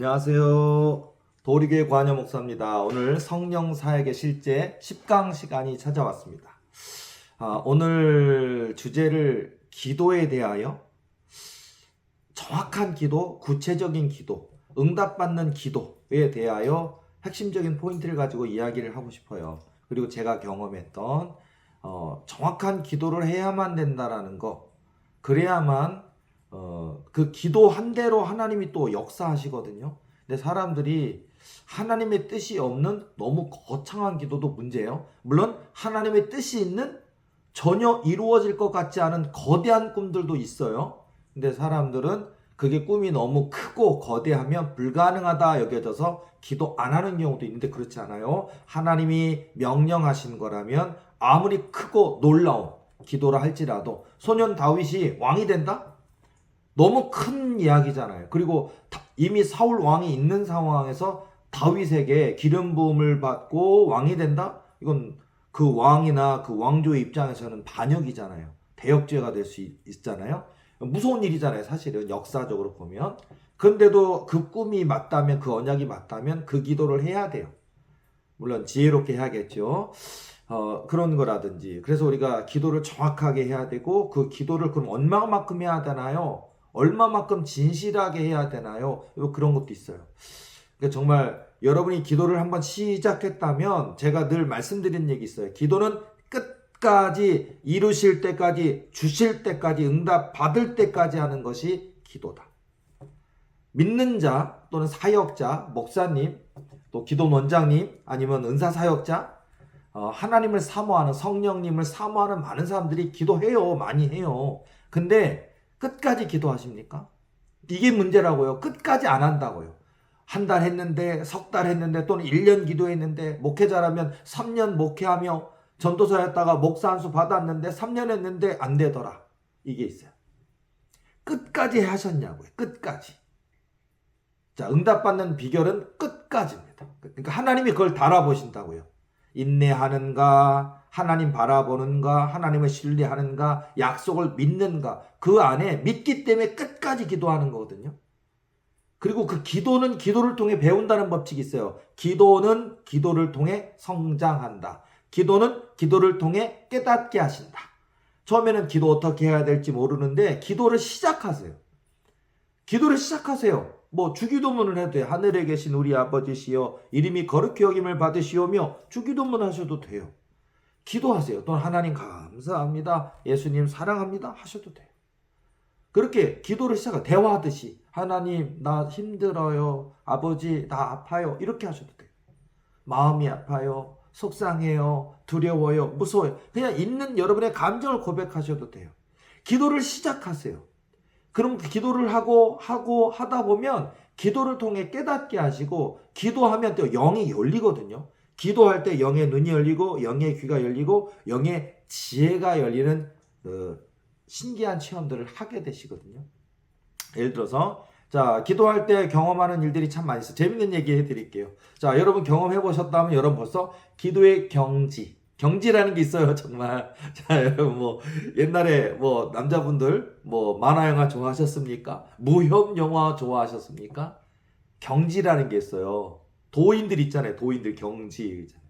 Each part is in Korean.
안녕하세요. 도리교회 관여 목사입니다. 오늘 성령 사역의 실제 10강 시간이 찾아왔습니다. 오늘 주제를 기도에 대하여 정확한 기도, 구체적인 기도, 응답받는 기도에 대하여 핵심적인 포인트를 가지고 이야기를 하고 싶어요. 그리고 제가 경험했던 정확한 기도를 해야만 된다라는 거, 그래야만 그 기도한 대로 하나님이 또 역사하시거든요. 근데 사람들이 하나님의 뜻이 없는 너무 거창한 기도도 문제예요. 물론 하나님의 뜻이 있는 전혀 이루어질 것 같지 않은 거대한 꿈들도 있어요. 근데 사람들은 그게 꿈이 너무 크고 거대하면 불가능하다 여겨져서 기도 안 하는 경우도 있는데 그렇지 않아요. 하나님이 명령하신 거라면 아무리 크고 놀라운 기도라 할지라도 소년 다윗이 왕이 된다? 너무 큰 이야기잖아요. 그리고 이미 사울 왕이 있는 상황에서 다윗에게 기름 부음을 받고 왕이 된다? 이건 그 왕이나 그 왕조의 입장에서는 반역이잖아요. 대역죄가 될 수 있잖아요. 무서운 일이잖아요. 사실은 역사적으로 보면. 근데도 그 꿈이 맞다면, 그 언약이 맞다면 그 기도를 해야 돼요. 물론 지혜롭게 해야겠죠. 그런 거라든지. 그래서 우리가 기도를 정확하게 해야 되고, 그 기도를 그럼 얼마만큼 해야 되나요? 얼마만큼 진실하게 해야 되나요? 그런 것도 있어요. 그러니까 정말 여러분이 기도를 한번 시작했다면 제가 늘 말씀드린 얘기 있어요. 기도는 끝까지 이루실 때까지, 주실 때까지, 응답 받을 때까지 하는 것이 기도다. 믿는 자 또는 사역자, 목사님, 또 기도 원장님, 아니면 은사 사역자, 하나님을 사모하는, 성령님을 사모하는 많은 사람들이 기도해요. 많이 해요. 근데 끝까지 기도하십니까? 이게 문제라고요. 끝까지 안 한다고요. 한 달 했는데, 석 달 했는데, 또는 1년 기도했는데, 목회자라면 3년 목회하며 전도사였다가 목사 한 수 받았는데 3년 했는데 안 되더라. 이게 있어요. 끝까지 하셨냐고요. 끝까지. 자, 응답받는 비결은 끝까지입니다. 그러니까 하나님이 그걸 달아보신다고요. 인내하는가, 하나님 바라보는가, 하나님을 신뢰하는가, 약속을 믿는가, 그 안에 믿기 때문에 끝까지 기도하는 거거든요. 그리고 그 기도는 기도를 통해 배운다는 법칙이 있어요. 기도는 기도를 통해 성장한다. 기도는 기도를 통해 깨닫게 하신다. 처음에는 기도 어떻게 해야 될지 모르는데 기도를 시작하세요. 기도를 시작하세요. 뭐 주기도문을 해도 돼요. 하늘에 계신 우리 아버지시여 이름이 거룩히 여김을 받으시오며 주기도문 하셔도 돼요. 기도하세요. 또는 하나님 감사합니다. 예수님 사랑합니다. 하셔도 돼요. 그렇게 기도를 시작하고 대화하듯이 하나님 나 힘들어요. 아버지 나 아파요. 이렇게 하셔도 돼요. 마음이 아파요. 속상해요. 두려워요. 무서워요. 그냥 있는 여러분의 감정을 고백하셔도 돼요. 기도를 시작하세요. 그럼 기도를 하다 보면 기도를 통해 깨닫게 하시고 기도하면 또 영이 열리거든요. 기도할 때 영의 눈이 열리고 영의 귀가 열리고 영의 지혜가 열리는 신기한 체험들을 하게 되시거든요. 예를 들어서 자 기도할 때 경험하는 일들이 참 많이 있어요. 재밌는 얘기 해드릴게요. 자 여러분 경험해 보셨다면 여러분 벌써 기도의 경지라는 게 있어요. 정말. 자 여러분 뭐 옛날에 뭐 남자분들 뭐 만화 영화 좋아하셨습니까? 무협 영화 좋아하셨습니까? 경지라는 게 있어요. 도인들 있잖아요. 도인들 경지 있잖아요.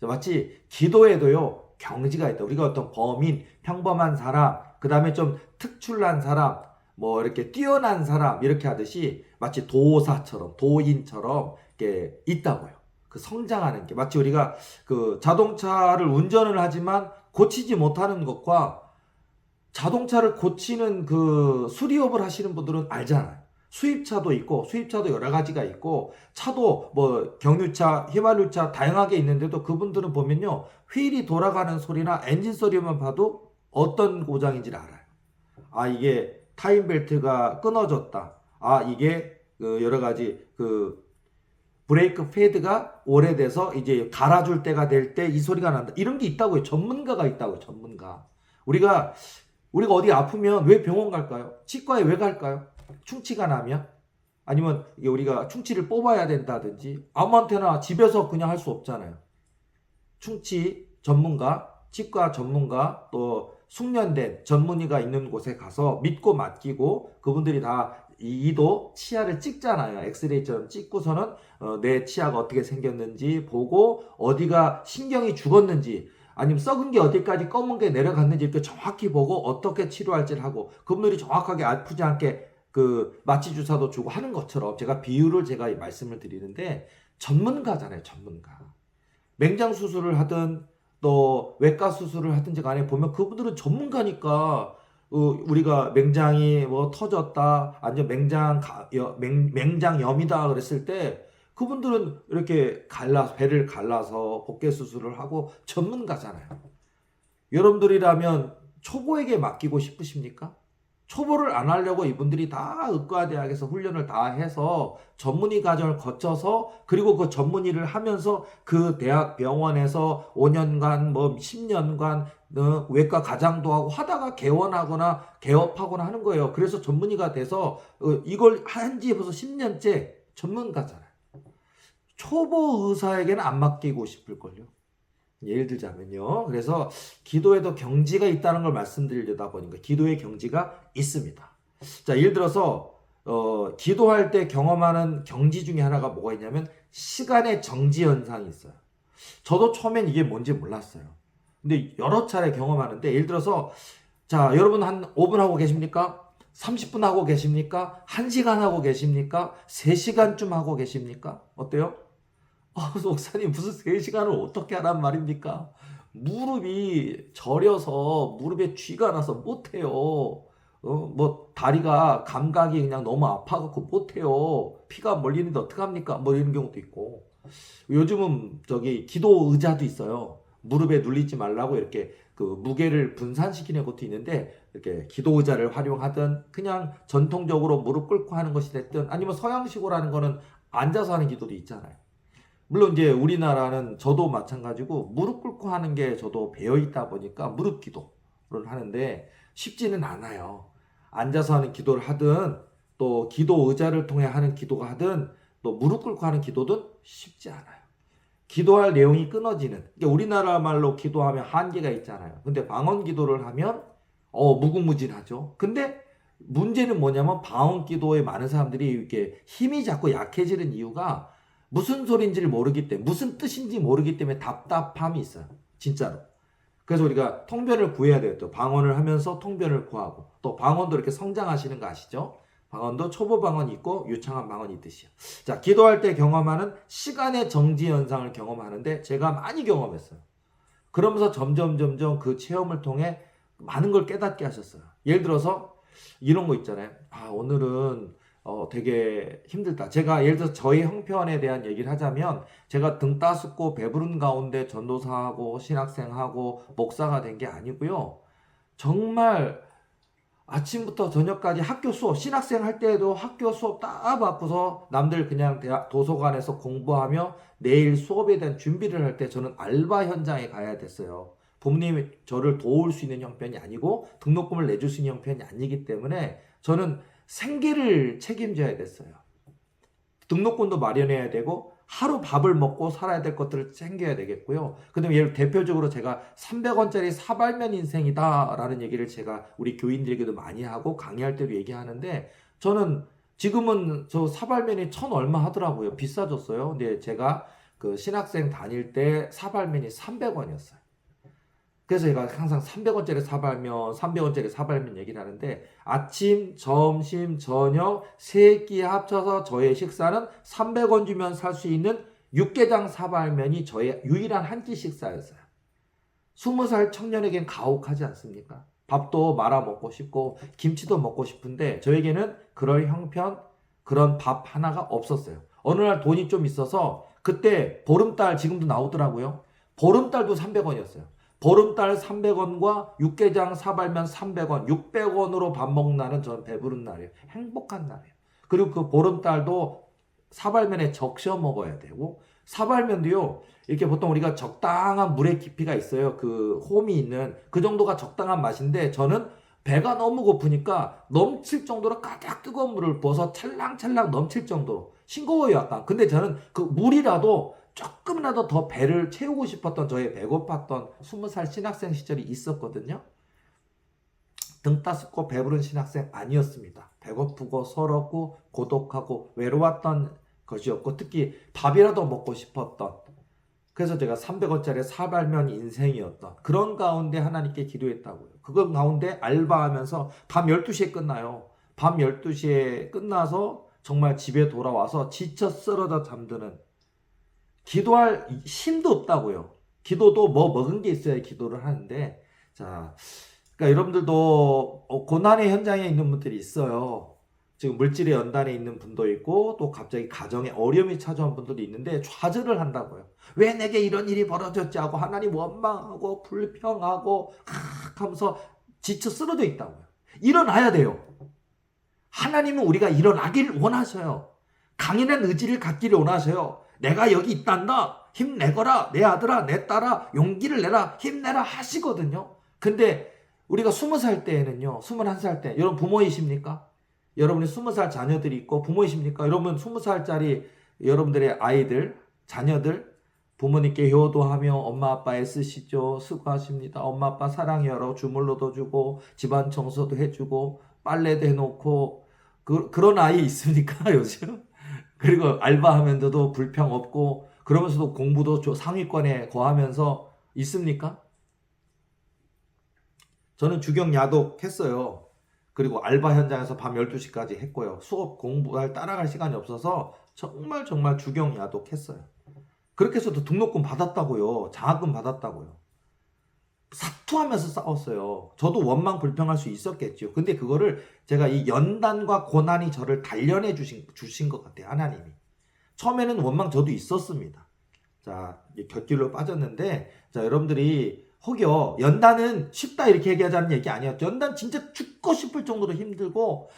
마치 기도에도요 경지가 있다. 우리가 어떤 범인, 평범한 사람, 그 다음에 좀 특출난 사람, 뭐 이렇게 뛰어난 사람 이렇게 하듯이 마치 도사처럼 도인처럼 이렇게 있다고요. 그 성장하는 게 마치 우리가 그 자동차를 운전을 하지만 고치지 못하는 것과 자동차를 고치는 그 수리업을 하시는 분들은 알잖아요. 수입차도 있고 수입차도 여러 가지가 있고 차도 뭐 경유차, 휘발유차 다양하게 있는데도 그분들은 보면요 휠이 돌아가는 소리나 엔진 소리만 봐도 어떤 고장인지를 알아요. 아 이게 타임벨트가 끊어졌다. 아 이게 그 여러 가지 그 브레이크 패드가 오래돼서 이제 갈아줄 때가 될 때 이 소리가 난다. 이런 게 있다고요. 전문가가 있다고요. 전문가. 우리가 어디 아프면 왜 병원 갈까요? 치과에 왜 갈까요? 충치가 나면? 아니면 이게 우리가 충치를 뽑아야 된다든지 아무한테나 집에서 그냥 할 수 없잖아요. 충치 전문가, 치과 전문가, 또 숙련된 전문의가 있는 곳에 가서 믿고 맡기고 그분들이 다 이도 치아를 찍잖아요. 엑스레이처럼 찍고서는 내 치아가 어떻게 생겼는지 보고 어디가 신경이 죽었는지 아니면 썩은 게 어디까지 검은 게 내려갔는지 이렇게 정확히 보고 어떻게 치료할지를 하고 그분들이 정확하게 아프지 않게 그 마취 주사도 주고 하는 것처럼 제가 비유를 제가 말씀을 드리는데 전문가잖아요. 전문가. 맹장 수술을 하든 또 외과 수술을 하든지 간에 보면 그분들은 전문가니까 우리가 맹장이 뭐 터졌다 아니면 맹장염이다 그랬을 때 그분들은 이렇게 배를 갈라서 복개 수술을 하고 전문가잖아요. 여러분들이라면 초보에게 맡기고 싶으십니까? 초보를 안 하려고 이분들이 다 의과대학에서 훈련을 다 해서 전문의 과정을 거쳐서 그리고 그 전문의를 하면서 그 대학 병원에서 5년간 뭐 10년간 외과 과장도 하고 하다가 개원하거나 개업하거나 하는 거예요. 그래서 전문의가 돼서 이걸 한지 벌써 10년째 전문가잖아요. 초보 의사에게는 안 맡기고 싶을걸요. 예를 들자면요. 그래서 기도에도 경지가 있다는 걸 말씀드리려다 보니까 기도의 경지가 있습니다. 자, 예를 들어서 기도할 때 경험하는 경지 중에 하나가 뭐가 있냐면 시간의 정지 현상이 있어요. 저도 처음엔 이게 뭔지 몰랐어요. 근데 여러 차례 경험하는데 예를 들어서 자, 여러분 한 5분 하고 계십니까? 30분 하고 계십니까? 1시간 하고 계십니까? 3시간쯤 하고 계십니까? 어때요? 목사님 무슨 3시간을 어떻게 하란 말입니까? 무릎이 저려서 무릎에 쥐가 나서 못해요. 뭐 다리가 감각이 그냥 너무 아파갖고 못해요. 피가 몰리는데 어떡합니까? 뭐 이런 경우도 있고. 요즘은 저기 기도 의자도 있어요. 무릎에 눌리지 말라고 이렇게 그 무게를 분산시키는 것도 있는데 이렇게 기도 의자를 활용하든 그냥 전통적으로 무릎 꿇고 하는 것이 됐든 아니면 서양식으로 하는 거는 앉아서 하는 기도도 있잖아요. 물론 이제 우리나라는 저도 마찬가지고 무릎 꿇고 하는 게 저도 배어 있다 보니까 무릎 기도를 하는데 쉽지는 않아요. 앉아서 하는 기도를 하든 또 기도 의자를 통해 하는 기도가 하든 또 무릎 꿇고 하는 기도든 쉽지 않아요. 기도할 내용이 끊어지는. 그러니까 우리나라 말로 기도하면 한계가 있잖아요. 근데 방언 기도를 하면 무궁무진하죠. 근데 문제는 뭐냐면 방언 기도에 많은 사람들이 이렇게 힘이 자꾸 약해지는 이유가 무슨 소리인지를 모르기 때문에 무슨 뜻인지 모르기 때문에 답답함이 있어요. 진짜로. 그래서 우리가 통변을 구해야 돼요. 또 방언을 하면서 통변을 구하고 또 방언도 이렇게 성장하시는 거 아시죠? 방언도 초보 방언이 있고 유창한 방언이 있듯이요. 자, 기도할 때 경험하는 시간의 정지 현상을 경험하는데 제가 많이 경험했어요. 그러면서 점점 그 체험을 통해 많은 걸 깨닫게 하셨어요. 예를 들어서 이런 거 있잖아요. 오늘은 되게 힘들다. 제가 예를 들어서 저희 형편에 대한 얘기를 하자면 제가 등 따숩고 배부른 가운데 전도사하고 신학생하고 목사가 된 게 아니고요. 정말 아침부터 저녁까지 학교 수업, 신학생 할 때에도 학교 수업 다 바쁘서 남들 그냥 도서관에서 공부하며 내일 수업에 대한 준비를 할 때 저는 알바 현장에 가야 됐어요. 부모님이 저를 도울 수 있는 형편이 아니고 등록금을 내줄 수 있는 형편이 아니기 때문에 저는 생계를 책임져야 됐어요. 등록금도 마련해야 되고 하루 밥을 먹고 살아야 될 것들을 챙겨야 되겠고요. 그다음에 예를 대표적으로 제가 300원짜리 사발면 인생이다라는 얘기를 제가 우리 교인들에게도 많이 하고 강의할 때도 얘기하는데 저는 지금은 저 사발면이 1,000 얼마 하더라고요. 비싸졌어요. 근데 제가 그 신학생 다닐 때 사발면이 300원이었어요. 그래서 제가 항상 300원짜리 사발면, 300원짜리 사발면 얘기를 하는데 아침, 점심, 저녁 세 끼 합쳐서 저의 식사는 300원 주면 살 수 있는 육개장 사발면이 저의 유일한 한 끼 식사였어요. 20살 청년에겐 가혹하지 않습니까? 밥도 말아 먹고 싶고 김치도 먹고 싶은데 저에게는 그럴 형편, 그런 밥 하나가 없었어요. 어느 날 돈이 좀 있어서 그때 보름달 지금도 나오더라고요. 보름달도 300원이었어요. 보름달 300원과 육개장 사발면 300원, 600원으로 밥 먹는 날은 저는 배부른 날이에요. 행복한 날이에요. 그리고 그 보름달도 사발면에 적셔 먹어야 되고 사발면도요. 이렇게 보통 우리가 적당한 물의 깊이가 있어요. 그 홈이 있는 그 정도가 적당한 맛인데 저는 배가 너무 고프니까 넘칠 정도로 가득 뜨거운 물을 부어서 찰랑찰랑 넘칠 정도로 싱거워요 약간. 근데 저는 그 물이라도 조금이라도 더 배를 채우고 싶었던 저의 배고팠던 20살 신학생 시절이 있었거든요. 등 따숩고 배부른 신학생 아니었습니다. 배고프고 서럽고 고독하고 외로웠던 것이었고 특히 밥이라도 먹고 싶었던, 그래서 제가 300원짜리 사발면 인생이었던 그런 가운데 하나님께 기도했다고요. 그건 가운데 알바하면서 밤 12시에 끝나요. 밤 12시에 끝나서 정말 집에 돌아와서 지쳐 쓰러져 잠드는, 기도할 힘도 없다고요. 기도도 뭐 먹은 게 있어야 기도를 하는데, 자, 그러니까 여러분들도 고난의 현장에 있는 분들이 있어요. 지금 물질의 연단에 있는 분도 있고 또 갑자기 가정에 어려움이 찾아온 분들이 있는데 좌절을 한다고요. 왜 내게 이런 일이 벌어졌지 하고 하나님 원망하고 불평하고 하면서 지쳐 쓰러져 있다고요. 일어나야 돼요. 하나님은 우리가 일어나기를 원하셔요. 강인한 의지를 갖기를 원하셔요. 내가 여기 있단다. 힘내거라. 내 아들아, 내 딸아, 용기를 내라. 힘내라 하시거든요. 근데 우리가 20살 때에는요, 21살 때, 여러분 부모이십니까? 여러분이 20살 자녀들이 있고 부모이십니까? 여러분 20살짜리 여러분들의 아이들, 자녀들, 부모님께 효도하며 엄마 아빠 애쓰시죠. 수고하십니다. 엄마 아빠 사랑해요라고 주물러도 주고 집안 청소도 해주고 빨래도 해놓고 그런 아이 있습니까 요즘? 그리고 알바하면서도 불평 없고 그러면서도 공부도 상위권에 거하면서 있습니까? 저는 주경 야독 했어요. 그리고 알바 현장에서 밤 12시까지 했고요. 수업 공부할 따라갈 시간이 없어서 정말 주경 야독 했어요. 그렇게 해서도 등록금 받았다고요. 장학금 받았다고요. 사투하면서 싸웠어요. 저도 원망 불평할 수 있었겠죠. 근데 그거를 제가 이 연단과 고난이 저를 단련해 주신 것 같아요. 하나님이. 처음에는 원망 저도 있었습니다. 자, 곁길로 빠졌는데, 자, 여러분들이 혹여 연단은 쉽다 이렇게 얘기하자는 얘기 아니었죠. 연단 진짜 죽고 싶을 정도로 힘들고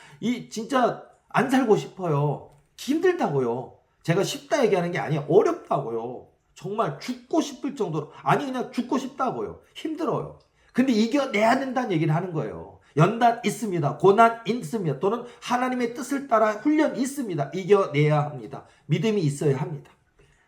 진짜 안 살고 싶어요. 힘들다고요. 제가 쉽다 얘기하는 게 아니에요. 어렵다고요. 정말 죽고 싶을 정도로, 아니 그냥 죽고 싶다고요. 힘들어요. 근데 이겨내야 된다는 얘기를 하는 거예요. 연단 있습니다. 고난 있습니다. 또는 하나님의 뜻을 따라 훈련 있습니다. 이겨내야 합니다. 믿음이 있어야 합니다.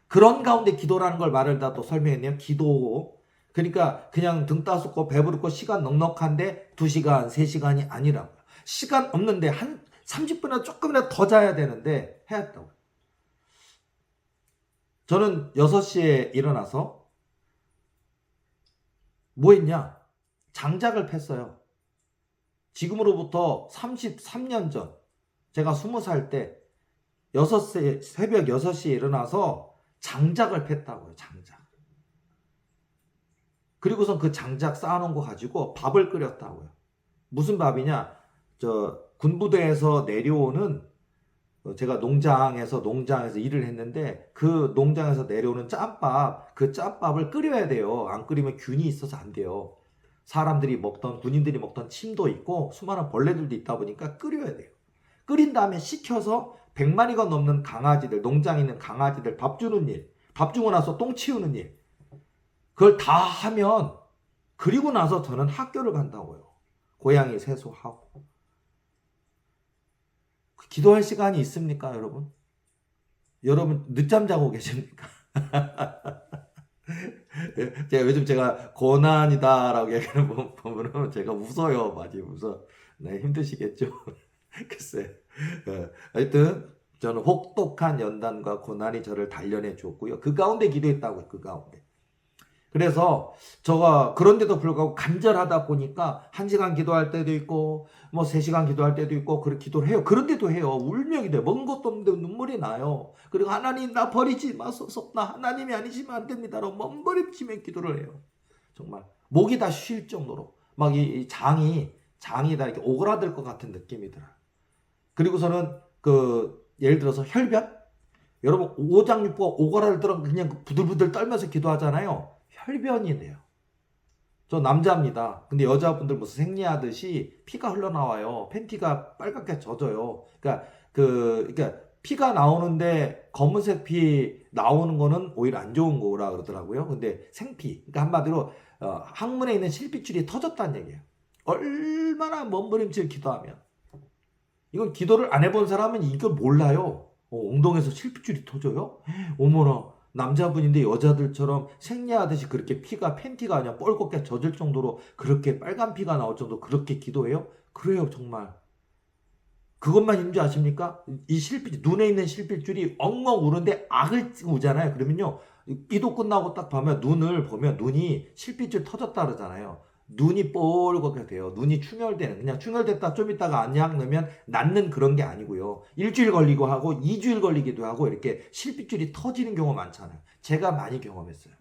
그런 가운데 기도라는 걸 말을 다 또 설명했네요. 기도. 그러니까 그냥 등 따숩고 배부르고 시간 넉넉한데 2시간, 3시간이 아니라고요. 시간 없는데 한 30분이나 조금이라도 더 자야 되는데 해야 했다고. 저는 6시에 일어나서 뭐 했냐? 장작을 팼어요. 지금으로부터 33년 전, 제가 20살 때 새벽 6시에 일어나서 장작을 팼다고요. 장작. 그리고선 그 장작 쌓아놓은 거 가지고 밥을 끓였다고요. 무슨 밥이냐? 군부대에서 내려오는, 제가 농장에서 농장에서 일을 했는데 그 농장에서 내려오는 짬밥, 그 짬밥을 끓여야 돼요. 안 끓이면 균이 있어서 안 돼요. 사람들이 먹던, 군인들이 먹던 침도 있고 수많은 벌레들도 있다 보니까 끓여야 돼요. 끓인 다음에 식혀서 100마리가 넘는 강아지들, 농장에 있는 강아지들 밥 주는 일, 밥 주고 나서 똥 치우는 일, 그걸 다 하면, 그리고 나서 저는 학교를 간다고요. 고양이 세수하고. 기도할 시간이 있습니까, 여러분? 여러분 늦잠 자고 계십니까? 제가 요즘 고난이다라고 얘기하는 부분은 제가 웃어요. 많이 웃어. 네, 힘드시겠죠? 글쎄. 하여튼 저는 혹독한 연단과 고난이 저를 단련해 주었고요. 그 가운데 기도했다고요. 그 가운데. 그래서 제가 그런데도 불구하고 간절하다 보니까 1시간 기도할 때도 있고 뭐 3시간 기도할 때도 있고 그렇게 기도를 해요. 그런데도 해요. 울명이 돼요. 먹은 것도 없는데 눈물이 나요. 그리고 하나님 나 버리지 마소서. 나 하나님이 아니시면 안 됩니다라고 몸부림치며 기도를 해요. 정말 목이 다 쉴 정도로 막 이 장이 다 이렇게 오그라들 것 같은 느낌이 들어요. 그리고서는 예를 들어서 혈변, 여러분 오장육부가 오그라들더라도 그냥 부들부들 떨면서 기도하잖아요. 혈변이 돼요. 저 남자입니다. 근데 여자분들 무슨 생리하듯이 피가 흘러나와요. 팬티가 빨갛게 젖어요. 그러니까 피가 나오는데 검은색 피 나오는 거는 오히려 안 좋은 거라 그러더라고요. 근데 생피, 그러니까 한마디로 항문에 있는 실핏줄이 터졌다는 얘기예요. 얼마나 몸부림칠 기도하면. 이건 기도를 안 해본 사람은 이걸 몰라요. 엉덩이에서 실핏줄이 터져요? 어머나. 남자분인데 여자들처럼 생리하듯이 그렇게 피가 팬티가 아니라 뻘겋게 젖을 정도로 그렇게 빨간 피가 나올 정도로 그렇게 기도해요? 그래요, 정말. 그것만 있는 줄 아십니까? 이 실핏, 눈에 있는 실핏줄이 엉엉 우는데 악을 우잖아요. 그러면요, 기도 끝나고 딱 보면 눈을 보면 눈이 실핏줄 터졌다 그러잖아요. 눈이 뻘겋게 돼요. 눈이 충혈되는, 그냥 충혈됐다 좀 있다가 안약 넣으면 낫는 그런 게 아니고요. 일주일 걸리고 하고 2주일 걸리기도 하고 이렇게 실핏줄이 터지는 경우가 많잖아요. 제가 많이 경험했어요.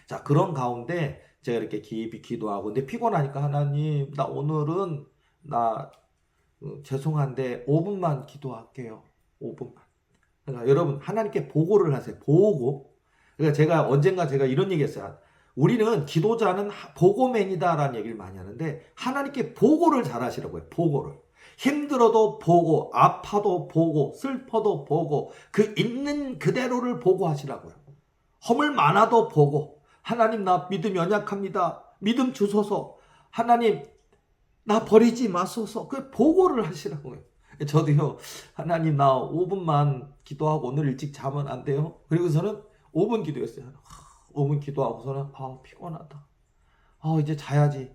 자, 그런 가운데 제가 이렇게 깊이 기도하고, 근데 피곤하니까 하나님, 나 오늘은 나 죄송한데 5분만 기도할게요. 5분만. 그러니까 여러분, 하나님께 보고를 하세요. 보고. 그러니까 제가 언젠가 제가 이런 얘기 했어요. 우리는 기도자는 보고맨이다라는 얘기를 많이 하는데 하나님께 보고를 잘 하시라고 해요. 보고를. 힘들어도 보고, 아파도 보고, 슬퍼도 보고, 그 있는 그대로를 보고하시라고요. 허물 많아도 보고, 하나님 나 믿음 연약합니다. 믿음 주소서. 하나님 나 버리지 마소서. 그 보고를 하시라고요. 저도요, 하나님 나 5분만 기도하고 오늘 일찍 자면 안 돼요? 그리고서는 5분 기도했어요. 5분 기도하고서는 피곤하다. 이제 자야지.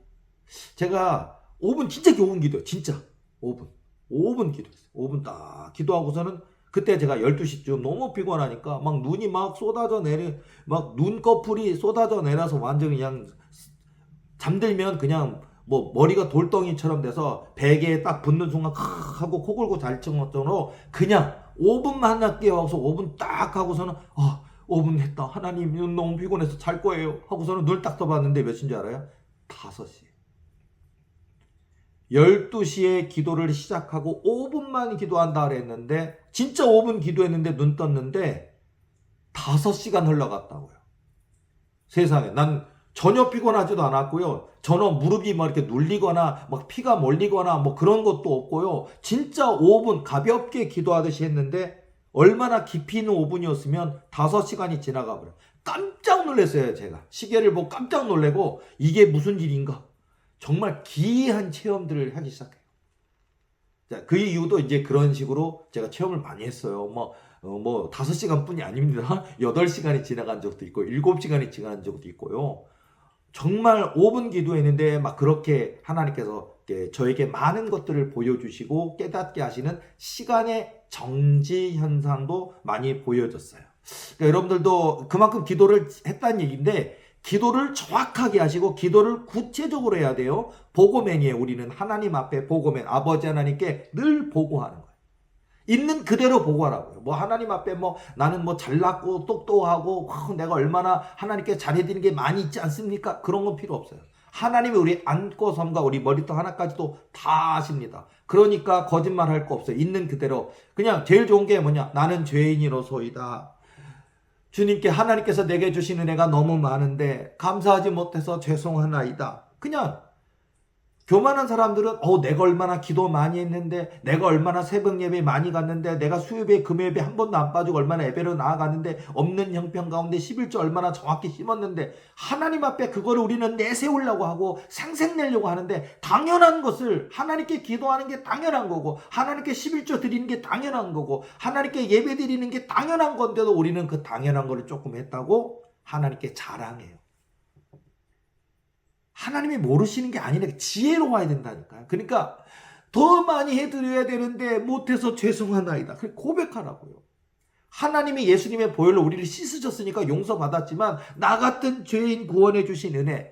제가 5분 진짜 겨우 기도해요. 진짜 5분 기도했어요. 5분 딱 기도하고서는 그때 제가 12시쯤 너무 피곤하니까 막 눈이 막 쏟아져 막 눈꺼풀이 쏟아져 내려서 완전 그냥 잠들면 그냥 뭐 머리가 돌덩이처럼 돼서 베개에 딱 붙는 순간 하고 코 골고 잘 정도로 그냥 5분만 할게요 하고서 5분 딱 하고서는 5분 했다. 하나님 너무 피곤해서 잘 거예요 하고서는 눈을 딱 떠봤는데 몇 시인 줄 알아요? 5시. 12시에 기도를 시작하고 5분만 기도한다 그랬는데 진짜 5분 기도했는데 눈 떴는데 5시간 흘러갔다고요. 세상에. 난 전혀 피곤하지도 않았고요. 전혀 무릎이 막 이렇게 눌리거나 막 피가 몰리거나 뭐 그런 것도 없고요. 진짜 5분 가볍게 기도하듯이 했는데 얼마나 깊이 있는 5분이었으면 5시간이 지나가 버려요. 깜짝 놀랐어요, 제가. 시계를 보고 깜짝 놀래고 이게 무슨 일인가? 정말 기이한 체험들을 하기 시작해요. 자, 그 이유도 이제 그런 식으로 제가 체험을 많이 했어요. 5시간 뿐이 아닙니다. 8시간이 지나간 적도 있고 7시간이 지나간 적도 있고요. 정말 5분 기도했는데 막 그렇게 하나님께서 저에게 많은 것들을 보여주시고 깨닫게 하시는 시간의 정지 현상도 많이 보여졌어요. 그러니까 여러분들도 그만큼 기도를 했다는 얘기인데 기도를 정확하게 하시고 기도를 구체적으로 해야 돼요. 보고맨이에요. 우리는 하나님 앞에 보고맨, 아버지 하나님께 늘 보고하는 거예요. 있는 그대로 보고하라고요. 하나님 앞에 나는 잘났고 똑똑하고 내가 얼마나 하나님께 잘해드리는 게 많이 있지 않습니까? 그런 건 필요 없어요. 하나님이 우리 안고 섬과 우리 머리부터 하나까지도 다 아십니다. 그러니까 거짓말할 거 없어요. 있는 그대로. 그냥 제일 좋은 게 뭐냐? 나는 죄인이로소이다. 주님께 하나님께서 내게 주신 은혜가 너무 많은데 감사하지 못해서 죄송하나이다. 그냥 교만한 사람들은 내가 얼마나 기도 많이 했는데 내가 얼마나 새벽 예배 많이 갔는데 내가 수요일에 금요일에 한 번도 안 빠지고 얼마나 예배로 나아갔는데 없는 형편 가운데 11조 얼마나 정확히 심었는데 하나님 앞에 그거를 우리는 내세우려고 하고 생색내려고 하는데 당연한 것을 하나님께 기도하는 게 당연한 거고 하나님께 11조 드리는 게 당연한 거고 하나님께 예배 드리는 게 당연한 건데도 우리는 그 당연한 거를 조금 했다고 하나님께 자랑해요. 하나님이 모르시는 게 아니라 지혜로워야 된다니까요. 그러니까 더 많이 해드려야 되는데 못해서 죄송하나이다. 고백하라고요. 하나님이 예수님의 보혈로 우리를 씻으셨으니까 용서받았지만 나 같은 죄인 구원해 주신 은혜,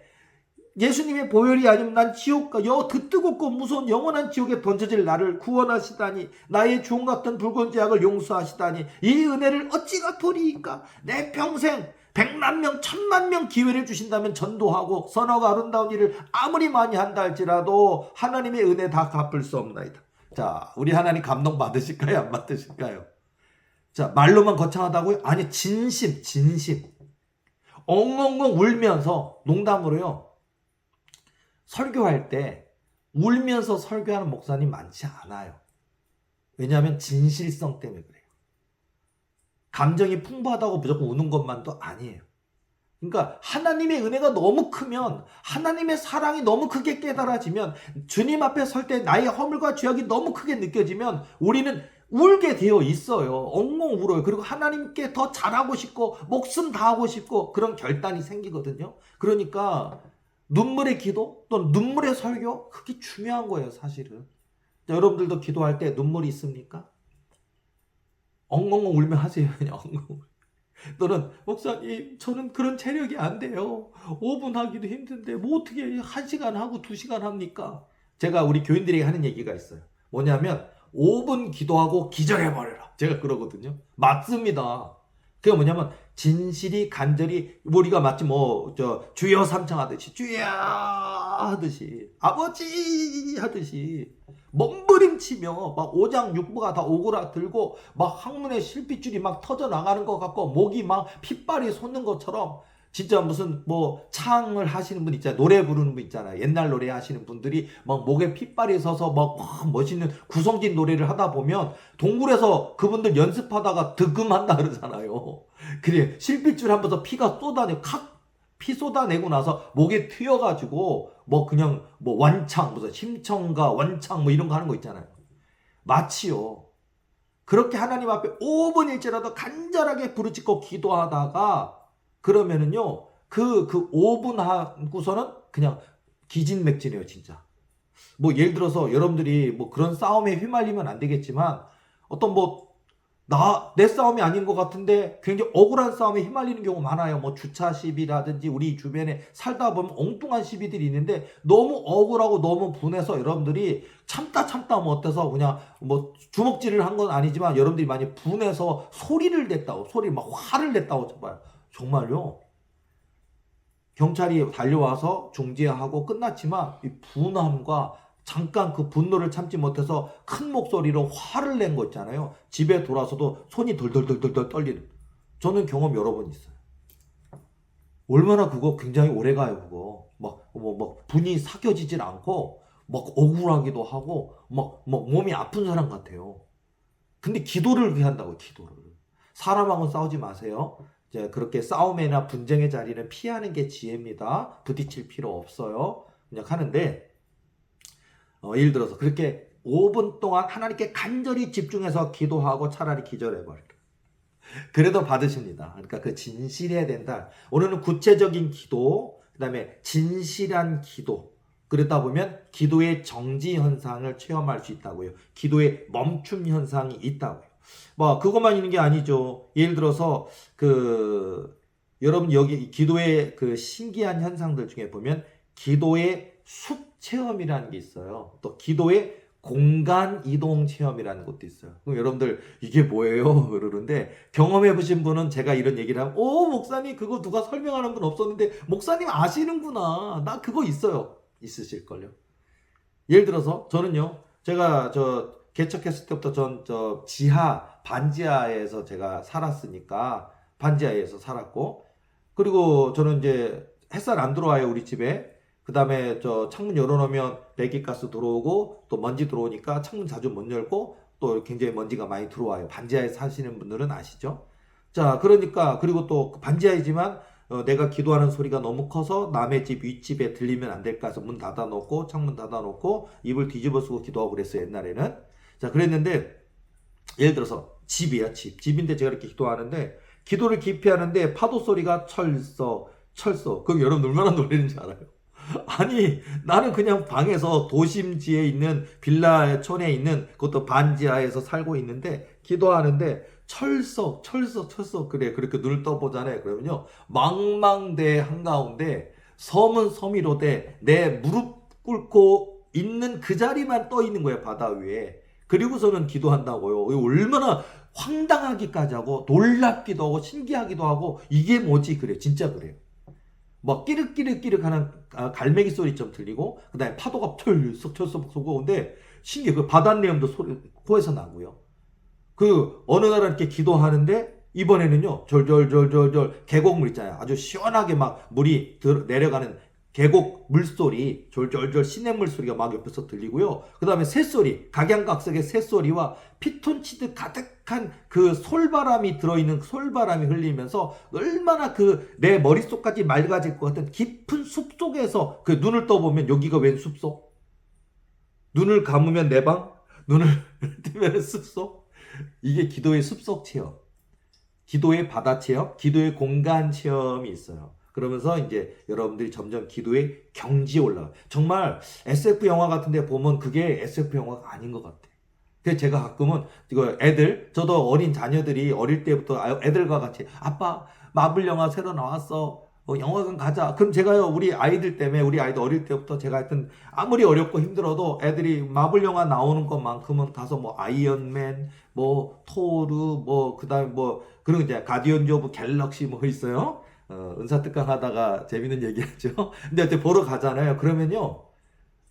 예수님의 보혈이 아니면 난 지옥, 그 뜨겁고 무서운 영원한 지옥에 던져질 나를 구원하시다니, 나의 주홍 같은 붉은 죄악을 용서하시다니, 이 은혜를 어찌 갚으리이까? 내 평생 100만 명, 1000만 명 기회를 주신다면 전도하고 선하고 아름다운 일을 아무리 많이 한다 할지라도 하나님의 은혜 다 갚을 수 없나이다. 자, 우리 하나님 감동 받으실까요? 안 받으실까요? 자, 말로만 거창하다고요? 아니, 진심. 엉엉엉 울면서, 농담으로요, 설교할 때 울면서 설교하는 목사님 많지 않아요. 왜냐하면 진실성 때문에 그래요. 감정이 풍부하다고 무조건 우는 것만도 아니에요. 그러니까 하나님의 은혜가 너무 크면, 하나님의 사랑이 너무 크게 깨달아지면, 주님 앞에 설 때 나의 허물과 죄악이 너무 크게 느껴지면 우리는 울게 되어 있어요. 엉엉 울어요. 그리고 하나님께 더 잘하고 싶고 목숨 다하고 싶고 그런 결단이 생기거든요. 그러니까 눈물의 기도 또는 눈물의 설교 그게 중요한 거예요, 사실은. 여러분들도 기도할 때 눈물이 있습니까? 엉엉 울면 하세요. 그냥 엉엉. 너는 목사님 저는 그런 체력이 안 돼요. 5분 하기도 힘든데 뭐 어떻게 1시간 하고 2시간 합니까? 제가 우리 교인들에게 하는 얘기가 있어요. 뭐냐면 5분 기도하고 기절해버려라. 제가 그러거든요. 맞습니다. 그게 뭐냐면 진실이 간절히 우리가 마치 주여 삼창하듯이 주여 하듯이 아버지 하듯이 몸부림치며 막 오장육부가 다 오그라들고 막 항문에 실핏줄이 막 터져 나가는 것 같고 목이 막 핏발이 솟는 것처럼 진짜 무슨 창을 하시는 분 있잖아요. 노래 부르는 분 있잖아요. 옛날 노래 하시는 분들이 막 목에 핏발이 서서 막 멋있는 구성진 노래를 하다 보면 동굴에서 그분들 연습하다가 득음한다 그러잖아요. 그래 실핏줄 하면서 피가 쏟아내고 피 쏟아내고 나서 목에 튀어가지고 그냥 완창 무슨 심청가 원창 이런 거 하는 거 있잖아요. 마치요. 그렇게 하나님 앞에 5분 일지라도 간절하게 부르짖고 기도하다가 그러면은요 그 5분 하고서는 그냥 기진맥진해요 진짜. 예를 들어서 여러분들이 그런 싸움에 휘말리면 안 되겠지만 어떤 내 싸움이 아닌 것 같은데 굉장히 억울한 싸움에 휘말리는 경우 많아요. 주차 시비라든지 우리 주변에 살다 보면 엉뚱한 시비들이 있는데 너무 억울하고 너무 분해서 여러분들이 참다 어때서 그냥 주먹질을 한 건 아니지만 여러분들이 많이 분해서 소리를 냈다고 화를 냈다고 쳐봐요. 정말요. 경찰이 달려와서 중지하고 끝났지만 이 분함과 잠깐 그 분노를 참지 못해서 큰 목소리로 화를 낸 거 있잖아요. 집에 돌아서도 손이 덜덜덜덜 떨리는. 저는 경험 여러 번 있어요. 얼마나 그거 굉장히 오래 가요, 그거. 분이 삭혀지질 않고, 억울하기도 하고, 몸이 아픈 사람 같아요. 근데 기도를 그렇게 한다고요, 기도를. 사람하고 싸우지 마세요. 이제 그렇게 싸움이나 분쟁의 자리는 피하는 게 지혜입니다. 부딪힐 필요 없어요. 그냥 하는데, 예를 들어서 그렇게 5분 동안 하나님께 간절히 집중해서 기도하고 차라리 기절해버려요. 그래도 받으십니다. 그러니까 그 진실해야 된다. 오늘은 구체적인 기도, 그 다음에 진실한 기도. 그러다 보면 기도의 정지 현상을 체험할 수 있다고요. 기도의 멈춤 현상이 있다고요. 그것만 있는 게 아니죠. 예를 들어서 여러분 여기 기도의 그 신기한 현상들 중에 보면 기도의 숲 체험이라는 게 있어요. 또 기도의 공간 이동 체험이라는 것도 있어요. 그럼 여러분들 이게 뭐예요? 그러는데 경험해 보신 분은 제가 이런 얘기를 하면 목사님 그거 누가 설명하는 분 없었는데 목사님 아시는구나. 나 그거 있어요. 있으실걸요. 예를 들어서 저는요. 제가 개척했을 때부터 반지하에서 제가 살았으니까 반지하에서 살았고 그리고 저는 이제 햇살 안 들어와요 우리 집에. 그 다음에 창문 열어놓으면 배기가스 들어오고 또 먼지 들어오니까 창문 자주 못 열고 또 굉장히 먼지가 많이 들어와요. 반지하에 사시는 분들은 아시죠? 자, 그러니까 그리고 또 반지하이지만 내가 기도하는 소리가 너무 커서 남의 집 윗집에 들리면 안 될까 해서 문 닫아놓고 창문 닫아놓고 이불 뒤집어 쓰고 기도하고 그랬어요 옛날에는. 자, 그랬는데 예를 들어서 집이야 집인데 제가 이렇게 기도하는데 기도를 깊이 하는데 파도 소리가 철썩 그럼 여러분 얼마나 놀라는지 알아요? 아니 나는 그냥 방에서 도심지에 있는 빌라촌에 있는 그것도 반지하에서 살고 있는데 기도하는데 철썩 그래 그렇게 눈을 떠보잖아요. 그러면요 망망대 한가운데 섬은 섬이로되 내 무릎 꿇고 있는 그 자리만 떠 있는 거예요 바다 위에. 그리고서는 기도한다고요. 얼마나 황당하기까지 하고 놀랍기도 하고 신기하기도 하고 이게 뭐지 그래 진짜 그래요. 끼륵끼륵 하는 갈매기 소리처럼 들리고 그 다음에 파도가 철썩 쏘고오는데 신기해. 그 바닷내음도 소리 코에서 나고요. 어느 날 이렇게 기도하는데 이번에는요 절절절절절 계곡물 있잖아요. 아주 시원하게 물이 내려가는 계곡 물소리 졸졸졸 시냇물 소리가 옆에서 들리고요. 그 다음에 새소리 각양각색의 새소리와 피톤치드 가득한 그 솔바람이 들어있는 솔바람이 흘리면서 얼마나 내 머릿속까지 맑아질 것 같은 깊은 숲속에서 눈을 떠보면 여기가 웬 숲속? 눈을 감으면 내 방? 눈을 뜨면 숲속? 이게 기도의 숲속 체험, 기도의 바다 체험, 기도의 공간 체험이 있어요. 그러면서 이제 여러분들이 점점 기도의 경지에 올라가. 정말 SF 영화 같은 데 보면 그게 SF 영화가 아닌 것 같아. 그래서 제가 가끔은 이거 저도 어린 자녀들이 어릴 때부터 애들과 같이 아빠 마블 영화 새로 나왔어. 영화관 가자. 그럼 제가요, 우리 아이들 때문에, 우리 아이들 어릴 때부터 제가 하여튼 아무리 어렵고 힘들어도 애들이 마블 영화 나오는 것만큼은 가서 뭐 아이언맨, 뭐 토르, 뭐 그다음에 뭐 그런 이제 가디언즈 오브 갤럭시 뭐 있어요. 은사특강 하다가 재밌는 얘기하죠. 근데 어때 보러 가잖아요. 그러면요,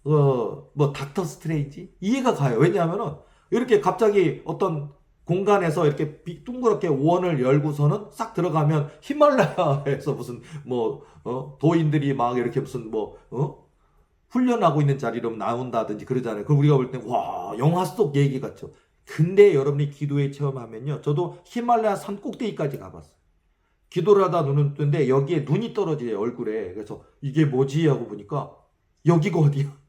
뭐 닥터 스트레인지 이해가 가요. 왜냐하면은 이렇게 갑자기 어떤 공간에서 이렇게 둥그렇게 원을 열고서는 싹 들어가면 히말라야에서 무슨 뭐 도인들이 막 이렇게 무슨 뭐 훈련하고 있는 자리로 나온다든지 그러잖아요. 그럼 우리가 볼 때 와, 영화 속 얘기 같죠. 근데 여러분이 기도에 체험하면요, 저도 히말라야 산 꼭대기까지 가봤어요. 기도를 하다 눈은 뜨는데 여기에 눈이 떨어져요, 얼굴에. 그래서 이게 뭐지 하고 보니까 여기가 어디야?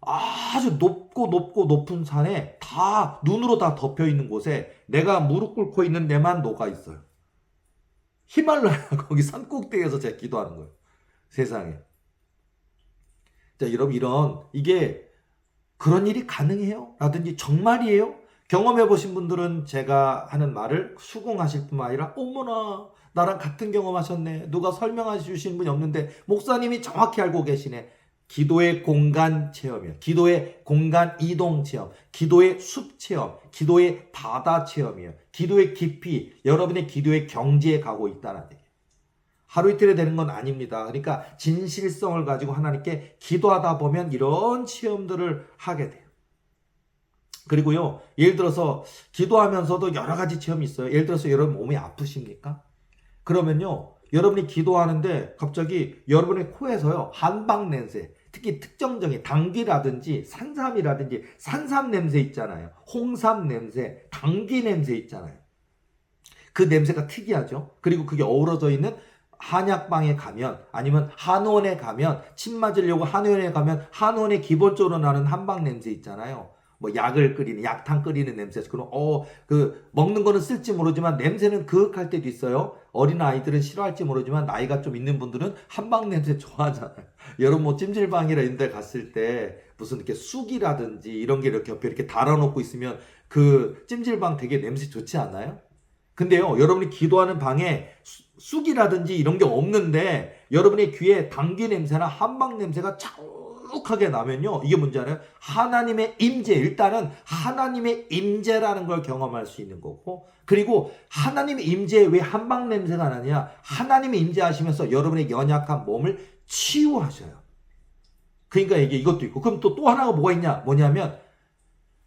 아주 높고 높고 높은 산에 다 눈으로 다 덮여 있는 곳에 내가 무릎 꿇고 있는 데만 녹아 있어요. 히말라야 거기 산 꼭대기에서 제가 기도하는 거예요. 세상에. 자, 여러분, 이게 그런 일이 가능해요? 라든지 정말이에요? 경험해 보신 분들은 제가 하는 말을 수긍하실 뿐만 아니라 어머나 나랑 같은 경험하셨네. 누가 설명해 주신 분이 없는데 목사님이 정확히 알고 계시네. 기도의 공간 체험이에요. 기도의 공간 이동 체험, 기도의 숲 체험, 기도의 바다 체험이에요. 기도의 깊이, 여러분의 기도의 경지에 가고 있다는 얘기예요. 하루 이틀에 되는 건 아닙니다. 그러니까 진실성을 가지고 하나님께 기도하다 보면 이런 체험들을 하게 돼요. 그리고요, 예를 들어서 기도하면서도 여러 가지 체험이 있어요. 예를 들어서 여러분 몸이 아프십니까? 그러면요, 여러분이 기도하는데 갑자기 여러분의 코에서요, 한방 냄새, 특히 특정적인 당귀라든지 산삼이라든지 산삼 냄새 있잖아요. 홍삼 냄새, 당귀 냄새 있잖아요. 그 냄새가 특이하죠. 그리고 그게 어우러져 있는 한약방에 가면, 아니면 한의원에 가면, 침 맞으려고 한의원에 가면 한의원에 기본적으로 나는 한방 냄새 있잖아요. 뭐 약을 끓이는, 약탕 끓이는 냄새. 그럼 먹는 거는 쓸지 모르지만 냄새는 그윽할 때도 있어요. 어린 아이들은 싫어할지 모르지만 나이가 좀 있는 분들은 한방 냄새 좋아하잖아요. 여러분 뭐 찜질방이라 이런 데 갔을 때 무슨 이렇게 쑥이라든지 이런 게 이렇게 옆에 이렇게 달아놓고 있으면 그 찜질방 되게 냄새 좋지 않아요? 근데요, 여러분이 기도하는 방에 쑥이라든지 이런 게 없는데 여러분의 귀에 당귀 냄새나 한방 냄새가 자욱하게 나면요, 이게 뭔지 알아요? 하나님의 임재, 일단은 하나님의 임재라는 걸 경험할 수 있는 거고, 그리고 하나님의 임재에 왜 한방 냄새가 나냐? 하나님의 임재하시면서 여러분의 연약한 몸을 치유하셔요. 그러니까 이것도 있고, 그럼 또 하나가 뭐냐면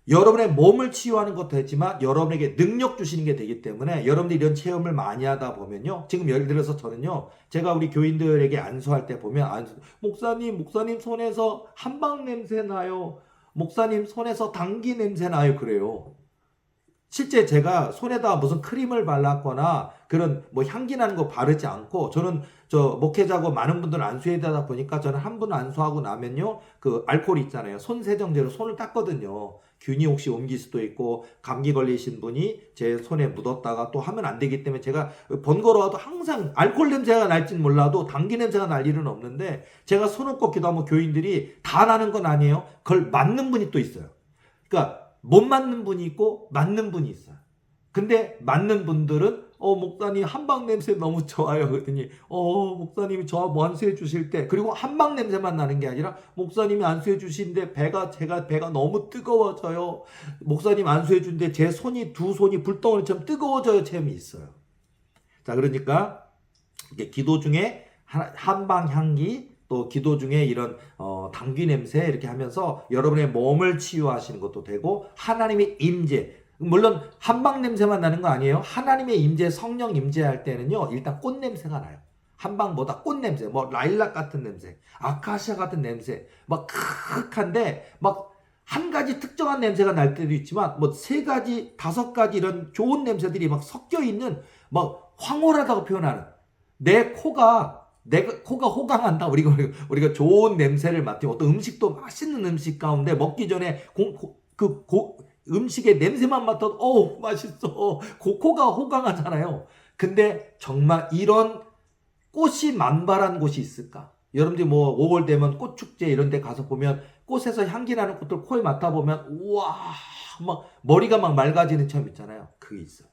여러분의 몸을 치유하는 것도 했지만 여러분에게 능력 주시는 게 되기 때문에 여러분들이 이런 체험을 많이 하다 보면요, 지금 예를 들어서 저는요, 제가 우리 교인들에게 안수할 때 보면 목사님 손에서 한방 냄새 나요. 목사님 손에서 당귀 냄새 나요. 그래요. 실제 제가 손에다 무슨 크림을 발랐거나 그런 뭐 향기 나는 거 바르지 않고, 저는 목회자고 많은 분들 안수해다 보니까 저는 한 분 안수하고 나면요, 그 알코올 있잖아요, 손 세정제로 손을 닦거든요. 균이 혹시 옮길 수도 있고, 감기 걸리신 분이 제 손에 묻었다가 또 하면 안 되기 때문에 제가 번거로워도 항상 알코올 냄새가 날진 몰라도 당귀 냄새가 날 일은 없는데, 제가 손을 꺾기도 하면 교인들이 다 나는 건 아니에요. 그걸 맞는 분이 또 있어요. 그러니까 못 맞는 분이 있고 맞는 분이 있어요. 근데 맞는 분들은 목사님 한방 냄새 너무 좋아요. 그랬더니 목사님이 저 안수해 주실 때, 그리고 한방 냄새만 나는 게 아니라 목사님이 안수해 주시는데 배가 너무 뜨거워져요. 목사님 안수해 주는데 제 두 손이 불덩어리처럼 뜨거워져요. 체험이 있어요. 자, 그러니까 이게 기도 중에 한방 향기, 또 기도 중에 이런 당귀 냄새 이렇게 하면서 여러분의 몸을 치유하시는 것도 되고, 하나님의 임재, 물론 한방 냄새만 나는 거 아니에요. 하나님의 임재, 성령 임재할 때는요, 일단 꽃 냄새가 나요. 한방보다 꽃 냄새, 뭐 라일락 같은 냄새, 아카시아 같은 냄새, 막 크크한데 막 한 가지 특정한 냄새가 날 때도 있지만 뭐 3가지, 5가지 이런 좋은 냄새들이 막 섞여 있는, 막 황홀하다고 표현하는, 내 코가 호강한다. 우리가 좋은 냄새를 맡으면 어떤 음식도 맛있는 음식 가운데 먹기 전에 음식의 냄새만 맡아도 어우 맛있어. 코가 호강하잖아요. 근데 정말 이런 꽃이 만발한 곳이 있을까? 여러분들이 뭐 5월 되면 꽃축제 이런 데 가서 보면 꽃에서 향기 나는 꽃들 코에 맡아보면 우와 막 머리가 막 맑아지는 체험 있잖아요. 그게 있어요.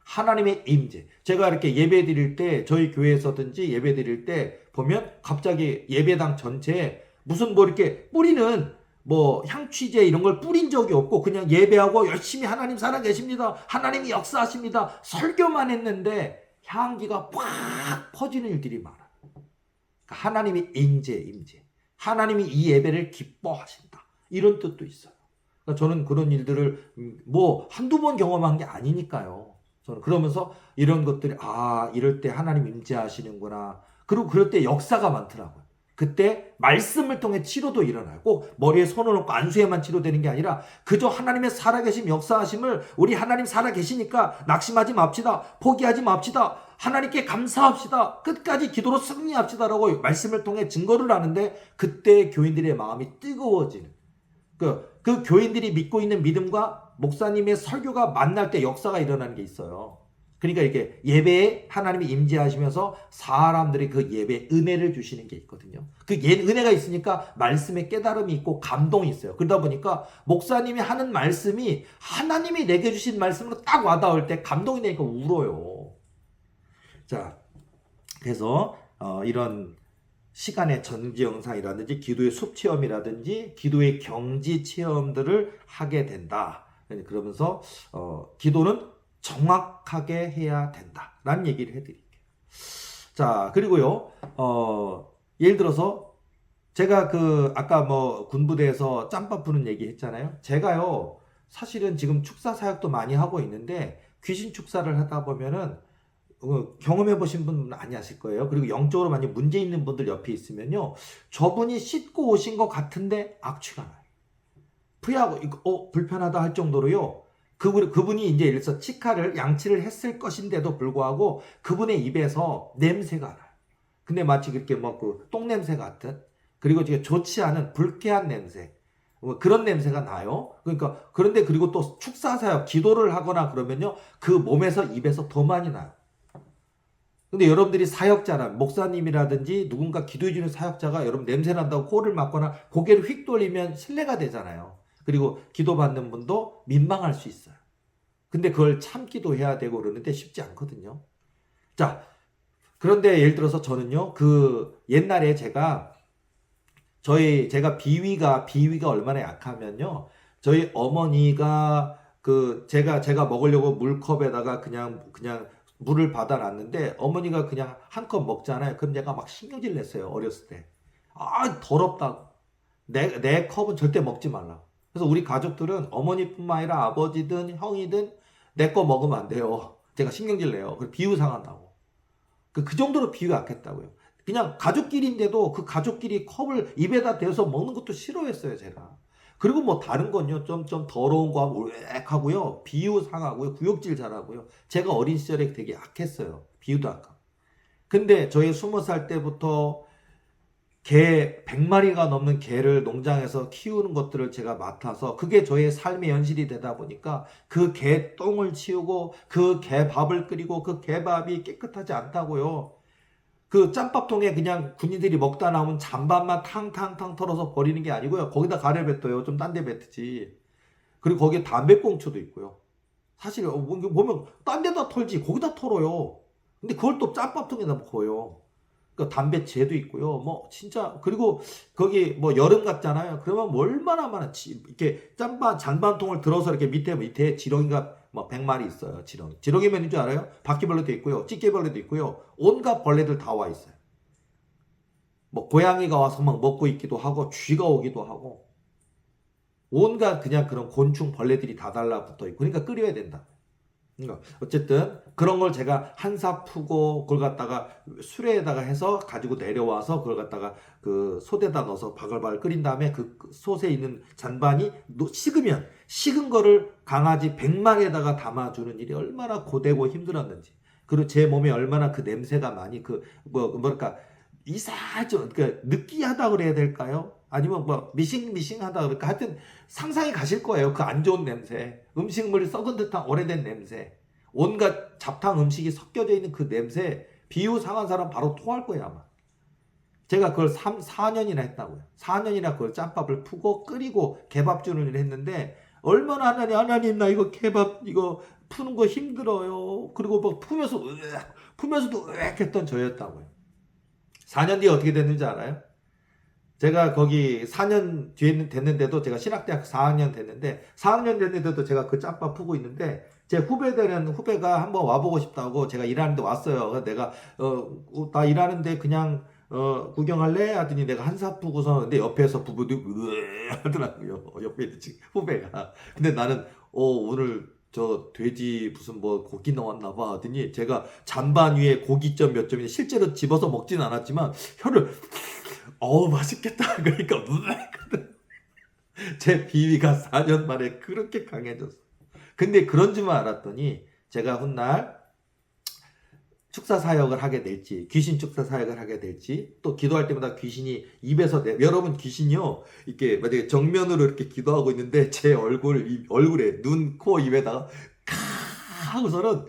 하나님의 임재. 제가 이렇게 예배 드릴 때 저희 교회에서든지 예배 드릴 때 보면 갑자기 예배당 전체에 무슨 뭐 이렇게 뿌리는 뭐 향취제 이런 걸 뿌린 적이 없고 그냥 예배하고 열심히 하나님 살아계십니다. 하나님이 역사하십니다. 설교만 했는데 향기가 팍 퍼지는 일들이 많아요. 하나님이 임재. 하나님이 이 예배를 기뻐하신다. 이런 뜻도 있어요. 그러니까 저는 그런 일들을 뭐 한두 번 경험한 게 아니니까요. 저는 그러면서 이런 것들이 이럴 때 하나님 임재하시는구나. 그리고 그럴 때 역사가 많더라고요. 그때 말씀을 통해 치료도 일어나요. 꼭 머리에 손을 얹고 안수에만 치료되는 게 아니라 그저 하나님의 살아계심 역사하심을 우리 하나님 살아계시니까 낙심하지 맙시다. 포기하지 맙시다. 하나님께 감사합시다. 끝까지 기도로 승리합시다라고 말씀을 통해 증거를 하는데 그때 교인들의 마음이 뜨거워지는 그 교인들이 믿고 있는 믿음과 목사님의 설교가 만날 때 역사가 일어나는 게 있어요. 그러니까 이렇게 예배에 하나님이 임재하시면서 사람들이 그 예배에 은혜를 주시는 게 있거든요. 그 은혜가 있으니까 말씀에 깨달음이 있고 감동이 있어요. 그러다 보니까 목사님이 하는 말씀이 하나님이 내게 주신 말씀으로 딱 와닿을 때 감동이 되니까 울어요. 자, 그래서 이런 시간의 전지 영상이라든지 기도의 숲 체험이라든지 기도의 경지 체험들을 하게 된다. 그러면서 기도는 정확하게 해야 된다라는 얘기를 해드릴게요. 자, 그리고요, 예를 들어서 제가 아까 뭐 군부대에서 짬밥 부는 얘기 했잖아요. 제가요, 사실은 지금 축사 사역도 많이 하고 있는데 귀신 축사를 하다 보면은 경험해 보신 분은 아니하실 거예요. 그리고 영적으로 많이 문제 있는 분들 옆에 있으면요, 저분이 씻고 오신 것 같은데 악취가 나요. 프리하고 불편하다 할 정도로요. 그분이 이제 예를 들어서 양치를 했을 것인데도 불구하고 그분의 입에서 냄새가 나요. 근데 마치 그렇게 똥 냄새 같은, 그리고 되게 좋지 않은 불쾌한 냄새, 그런 냄새가 나요. 그런데 그리고 또 축사사역 기도를 하거나 그러면요, 그 몸에서 입에서 더 많이 나요. 근데 여러분들이 사역자라 목사님이라든지 누군가 기도해주는 사역자가 여러분 냄새 난다고 코를 막거나 고개를 휙 돌리면 실례가 되잖아요. 그리고 기도받는 분도 민망할 수 있어요. 근데 그걸 참기도 해야 되고 그러는데 쉽지 않거든요. 자, 그런데 예를 들어서 저는요, 옛날에 제가 비위가 얼마나 약하면요, 저희 어머니가 제가 먹으려고 물컵에다가 그냥 물을 받아놨는데 어머니가 그냥 한 컵 먹잖아요. 그럼 제가 막 신경질 냈어요. 어렸을 때. 더럽다고. 내 컵은 절대 먹지 말라. 그래서 우리 가족들은 어머니뿐만 아니라 아버지든 형이든 내 거 먹으면 안 돼요. 제가 신경질 내요. 그리고 비유 상한다고. 그 정도로 비유가 약했다고요. 그냥 가족끼리인데도 그 가족끼리 컵을 입에다 대서 먹는 것도 싫어했어요, 제가. 그리고 뭐 다른 건요, 좀 더러운 거 하면 울웩하고요, 비유 상하고요, 구역질 잘하고요. 제가 어린 시절에 되게 약했어요. 비유도 약하고. 근데 저희 20살 때부터 개 100마리가 넘는 개를 농장에서 키우는 것들을 제가 맡아서 그게 저의 삶의 현실이 되다 보니까 그 개 똥을 치우고 그 개 밥을 끓이고 그 개 밥이 깨끗하지 않다고요. 그 짬밥통에 그냥 군인들이 먹다 남은 잔밥만 탕탕탕 털어서 버리는 게 아니고요. 거기다 가래 뱉어요. 좀 딴 데 뱉지. 그리고 거기에 담배꽁초도 있고요. 사실 보면 딴 데다 털지 거기다 털어요. 근데 그걸 또 짬밥통에다 먹어요. 그러니까 담배재도 있고요. 뭐 진짜, 그리고 거기 뭐 여름 같잖아요. 그러면 뭐 얼마나 많아. 이렇게 잔반통을 들어서 이렇게 밑에 지렁이가 뭐 100마리 있어요. 지렁이 몇 인 줄 알아요? 바퀴벌레도 있고요. 찌개벌레도 있고요. 온갖 벌레들 다 와 있어요. 뭐 고양이가 와서 막 먹고 있기도 하고 쥐가 오기도 하고 온갖 그냥 그런 곤충 벌레들이 다 달라붙어 있고, 그러니까 끓여야 된다. 어쨌든 그런 걸 제가 한사 푸고 그걸 갖다가 수레에다가 해서 가지고 내려와서 그걸 갖다가 그 솥에다 넣어서 바글바글 끓인 다음에 그 솥에 있는 잔반이 식으면 식은 거를 강아지 100마리에다가 담아주는 일이 얼마나 고되고 힘들었는지, 그리고 제 몸에 얼마나 그 냄새가 많이 뭐랄까 이상하죠. 그러니까 느끼하다 그래야 될까요? 아니면 뭐 미싱미싱하다 그럴까 하여튼 상상이 가실 거예요. 그 안 좋은 냄새, 음식물이 썩은 듯한 오래된 냄새, 온갖 잡탕 음식이 섞여져 있는 그 냄새, 비유 상한 사람 바로 토할 거예요 아마. 제가 그걸 4년이나 했다고요. 4년이나 그걸 짬밥을 푸고 끓이고 개밥주는 일을 했는데 얼마나 하나님 나 이거 개밥 이거 푸는 거 힘들어요. 그리고 막 품면서도 으악 했던 저였다고요. 4년 뒤에 어떻게 됐는지 알아요? 제가 거기 4년 뒤에 됐는데도 제가 신학대학 4학년 됐는데 4학년 됐는데도 제가 그 짬밥 푸고 있는데 제 후배가 한번 와보고 싶다고 제가 일하는데 왔어요. 그래서 내가 나 일하는데 그냥 구경할래? 하더니 내가 한사 푸고서 근데 옆에서 부부도 하더라고요. 옆에 있는 후배가. 근데 나는 오늘 저 돼지 무슨 뭐 고기 넣었나 봐 하더니 제가 잔반 위에 고기점 몇 점인데 실제로 집어서 먹진 않았지만 혀를 맛있겠다 그러니까 으악하더라고요. 제 비위가 4년 만에 그렇게 강해졌어. 근데 그런 줄만 알았더니 제가 훗날 축사 사역을 하게 될지 귀신 축사 사역을 하게 될지 또 기도할 때마다 귀신이 입에서 여러분 귀신이요 이렇게 만약에 정면으로 이렇게 기도하고 있는데 제 얼굴에 눈, 코, 입에다가 카 하고서는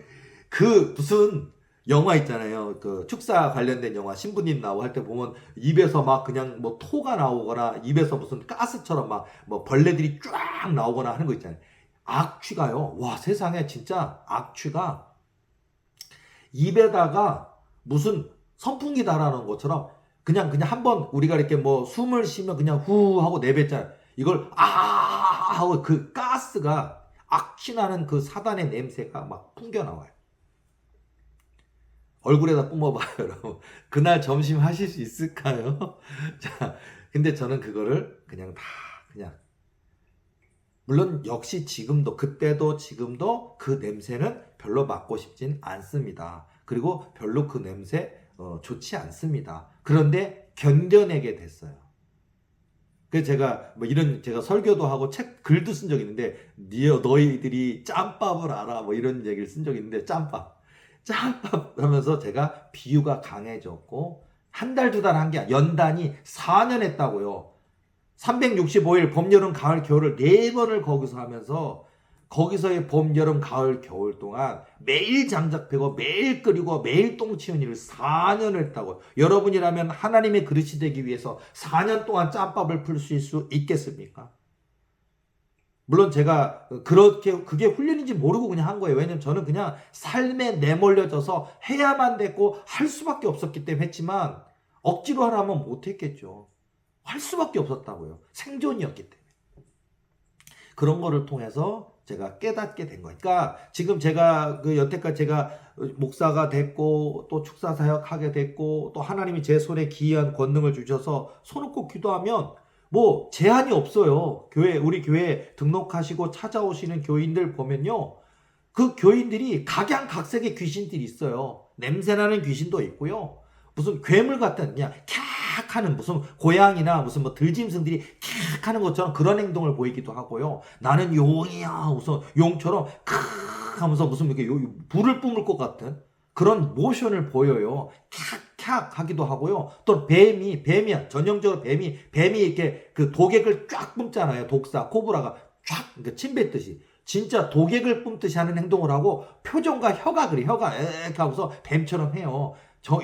그 무슨 영화 있잖아요. 그 축사 관련된 영화 신부님 나오고 할 때 보면 입에서 막 그냥 뭐 토가 나오거나 입에서 무슨 가스처럼 막 뭐 벌레들이 쫙 나오거나 하는 거 있잖아요. 악취가요. 와 세상에 진짜 악취가 입에다가 무슨 선풍기 달아놓은 것처럼 그냥 한번 우리가 이렇게 뭐 숨을 쉬면 그냥 후 하고 내뱉잖아요. 이걸 하고 그 가스가 악취나는 그 사단의 냄새가 막 풍겨 나와요. 얼굴에다 뿜어봐요, 여러분. 그날 점심 하실 수 있을까요? 자, 근데 저는 그거를 그냥 물론 역시 지금도 그때도 지금도 그 냄새는 별로 맡고 싶진 않습니다. 그리고 별로 그 냄새 좋지 않습니다. 그런데 견뎌내게 됐어요. 그래서 제가 뭐 제가 설교도 하고 글도 쓴 적이 있는데 너희들이 짬밥을 알아 뭐 이런 얘기를 쓴 적이 있는데 짬밥 하면서 제가 비유가 강해졌고 한 달, 두 달 한 게 아니라 연단이 4년 했다고요. 365일 봄, 여름, 가을, 겨울을 4번을 거기서 하면서 거기서의 봄, 여름, 가을, 겨울 동안 매일 장작 패고 매일 끓이고 매일 똥 치운 일을 4년을 했다고요. 여러분이라면 하나님의 그릇이 되기 위해서 4년 동안 짬밥을 풀 수 있겠습니까? 물론 제가 그게 훈련인지 모르고 그냥 한 거예요. 왜냐면 저는 그냥 삶에 내몰려져서 해야만 됐고 할 수밖에 없었기 때문에 했지만 억지로 하라면 못했겠죠. 할 수밖에 없었다고요. 생존이었기 때문에. 그런 거를 통해서 제가 깨닫게 된 거니까 그러니까 지금 제가 여태까지 제가 목사가 됐고 또 축사 사역하게 됐고 또 하나님이 제 손에 기이한 권능을 주셔서 손을 꼭 기도하면 뭐 제한이 없어요. 우리 교회 등록하시고 찾아오시는 교인들 보면요. 그 교인들이 각양각색의 귀신들이 있어요. 냄새나는 귀신도 있고요. 무슨 괴물 같은 그냥 캬 하는 무슨 고양이나 무슨 뭐 들짐승들이 캬 하는 것처럼 그런 행동을 보이기도 하고요. 나는 용이야. 무슨 용처럼 크 하면서 무슨 이렇게 불을 뿜을 것 같은 그런 모션을 보여요. 캬캬 하기도 하고요. 또 뱀이야. 전형적으로 뱀이 이렇게 그 독액을 쫙 뿜잖아요. 독사, 코브라가 쫙 그러니까 침 뱉듯이. 진짜 독액을 뿜듯이 하는 행동을 하고 표정과 혀가 그래. 혀가 에ek 하고서 뱀처럼 해요.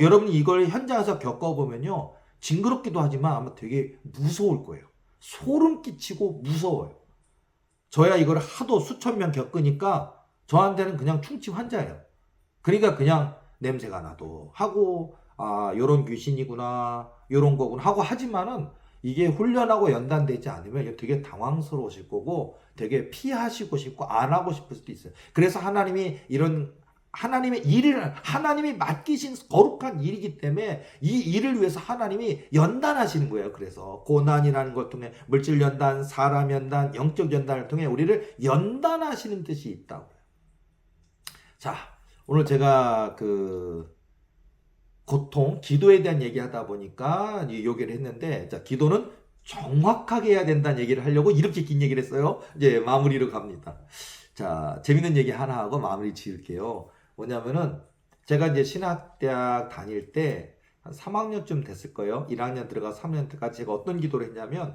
여러분이 이걸 현장에서 겪어보면요. 징그럽기도 하지만 아마 되게 무서울 거예요. 소름 끼치고 무서워요. 저야 이걸 하도 수천 명 겪으니까 저한테는 그냥 충치 환자예요. 그러니까 그냥 냄새가 나도 하고 요런 귀신이구나 요런 거구나 하고 하지만은 이게 훈련하고 연단되지 않으면 되게 당황스러우실 거고 되게 피하시고 싶고 안 하고 싶을 수도 있어요. 그래서 하나님이 이런 하나님의 일을 하나님이 맡기신 거룩한 일이기 때문에 이 일을 위해서 하나님이 연단하시는 거예요. 그래서 고난이라는 걸 통해 물질 연단, 사람 연단, 영적 연단을 통해 우리를 연단하시는 뜻이 있다고요. 자, 오늘 제가 고통, 기도에 대한 얘기하다 보니까 이 얘기를 했는데, 자, 기도는 정확하게 해야 된다는 얘기를 하려고 이렇게 긴 얘기를 했어요. 이제 마무리로 갑니다. 자, 재밌는 얘기 하나 하고 마무리 지을게요. 뭐냐면은 제가 이제 신학대학 다닐 때 한 3학년쯤 됐을 거예요. 1학년 들어가 3학년 때까지 제가 어떤 기도를 했냐면,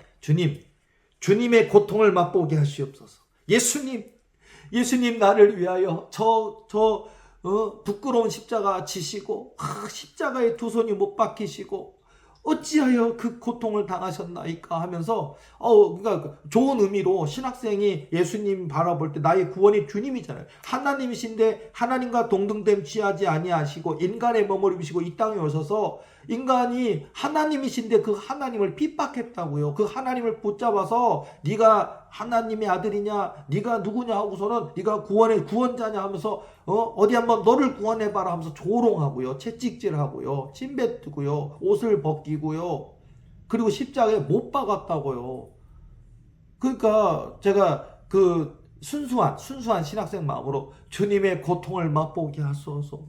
주님의 고통을 맛보게 하시옵소서. 예수님 나를 위하여 부끄러운 십자가 지시고 십자가에 두 손이 못 박히시고 어찌하여 그 고통을 당하셨나이까 하면서 그러니까 좋은 의미로 신학생이 예수님 바라볼 때 나의 구원이 주님이잖아요. 하나님이신데 하나님과 동등됨 취하지 아니하시고 인간의 몸을 입으시고 이 땅에 오셔서 인간이 하나님이신데 그 하나님을 핍박했다고요. 그 하나님을 붙잡아서 네가 하나님의 아들이냐, 네가 누구냐 하고서는 네가 구원자냐 하면서 어디 한번 너를 구원해봐라 하면서 조롱하고요, 채찍질하고요, 침뱉고요, 옷을 벗기고요, 그리고 십자가에 못 박았다고요. 그러니까 제가 그 순수한 신학생 마음으로 주님의 고통을 맛보게 하소서.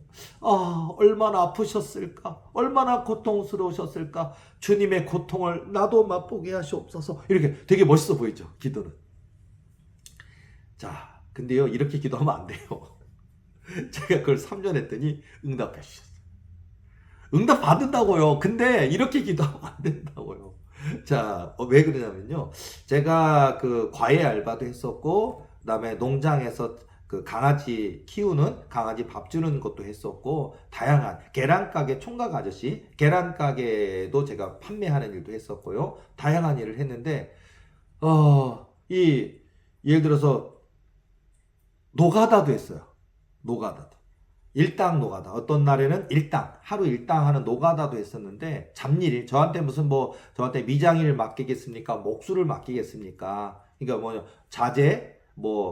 얼마나 아프셨을까? 얼마나 고통스러우셨을까? 주님의 고통을 나도 맛보게 하시옵소서. 이렇게 되게 멋있어 보이죠, 기도는. 자, 근데요, 이렇게 기도하면 안 돼요. 제가 그걸 3년 했더니 응답해 주셨어요. 응답 받는다고요. 근데 이렇게 기도하면 안 된다고요. 자, 왜 그러냐면요, 제가 그 과외 알바도 했었고, 그다음에 농장에서 그 강아지 키우는, 강아지 밥 주는 것도 했었고, 다양한 계란가게 총각 아저씨 계란가게도 제가 판매하는 일도 했었고요. 다양한 일을 했는데 예를 들어서 노가다도 했어요. 노가다도. 일당 노가다. 어떤 날에는 하루 일당 하는 노가다도 했었는데, 잡일, 저한테 저한테 미장일 맡기겠습니까? 목수를 맡기겠습니까? 그러니까 자재,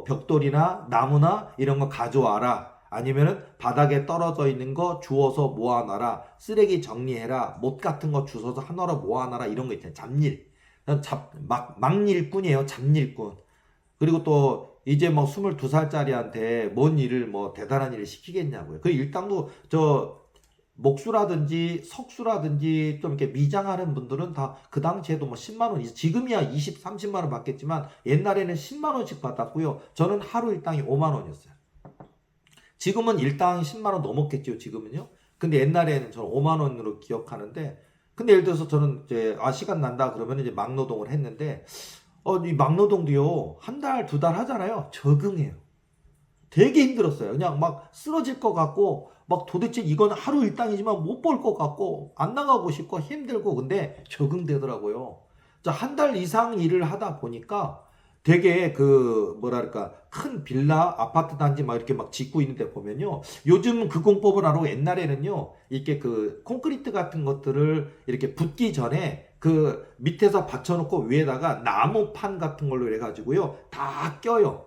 벽돌이나 나무나 이런 거 가져와라. 아니면은 바닥에 떨어져 있는 거 주워서 모아놔라. 쓰레기 정리해라. 못 같은 거 주워서 하나로 모아놔라. 이런 거 있잖아요. 잡일. 막일꾼이에요. 잡일꾼. 그리고 또 이제 22살짜리한테 뭔 일을 대단한 일을 시키겠냐고요. 그 일당도 목수라든지 석수라든지 좀 이렇게 미장하는 분들은 다 그 당시에도 10만 원, 지금이야 20, 30만 원 받겠지만 옛날에는 10만 원씩 받았고요. 저는 하루 일당이 5만 원이었어요. 지금은 일당 10만 원 넘었겠죠, 지금은요. 근데 옛날에는 저는 5만 원으로 기억하는데, 근데 예를 들어서 저는 이제 시간 난다 그러면 이제 막노동을 했는데, 이 막노동도요, 한 달, 두 달 하잖아요. 적응해요. 되게 힘들었어요. 그냥 막 쓰러질 것 같고, 도대체 이건 하루 일당이지만 못 벌 것 같고, 안 나가고 싶고 힘들고, 근데 적응되더라고요. 한 달 이상 일을 하다 보니까 되게 큰 빌라, 아파트 단지 이렇게 짓고 있는데 보면요, 요즘 그 공법을 하고 옛날에는요, 이렇게 콘크리트 같은 것들을 이렇게 붓기 전에 밑에서 받쳐놓고 위에다가 나무판 같은 걸로 해가지고요, 다 껴요.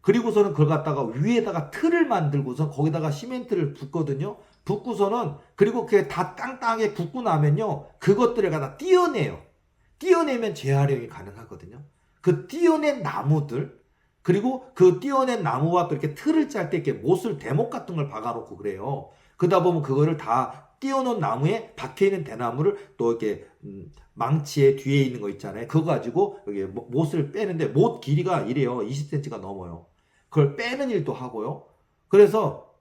그리고서는 그걸 갖다가 위에다가 틀을 만들고서 거기다가 시멘트를 붓거든요. 붓고서는, 그리고 그게 다 땅땅하게 붓고 나면요, 그것들을 갖다 띄어내요. 띄어내면 재활용이 가능하거든요. 그 띄어낸 나무들, 그리고 그 띄어낸 나무와 또 이렇게 틀을 짤 때 이렇게 못을, 대목 같은 걸 박아놓고 그래요. 그러다 보면 그거를 다 띄어놓은 나무에 박혀있는 대나무를 또 이렇게 망치에 뒤에 있는 거 있잖아요. 그거 가지고 여기 못을 빼는데, 못 길이가 이래요. 20cm가 넘어요. 그걸 빼는 일도 하고요. 그래서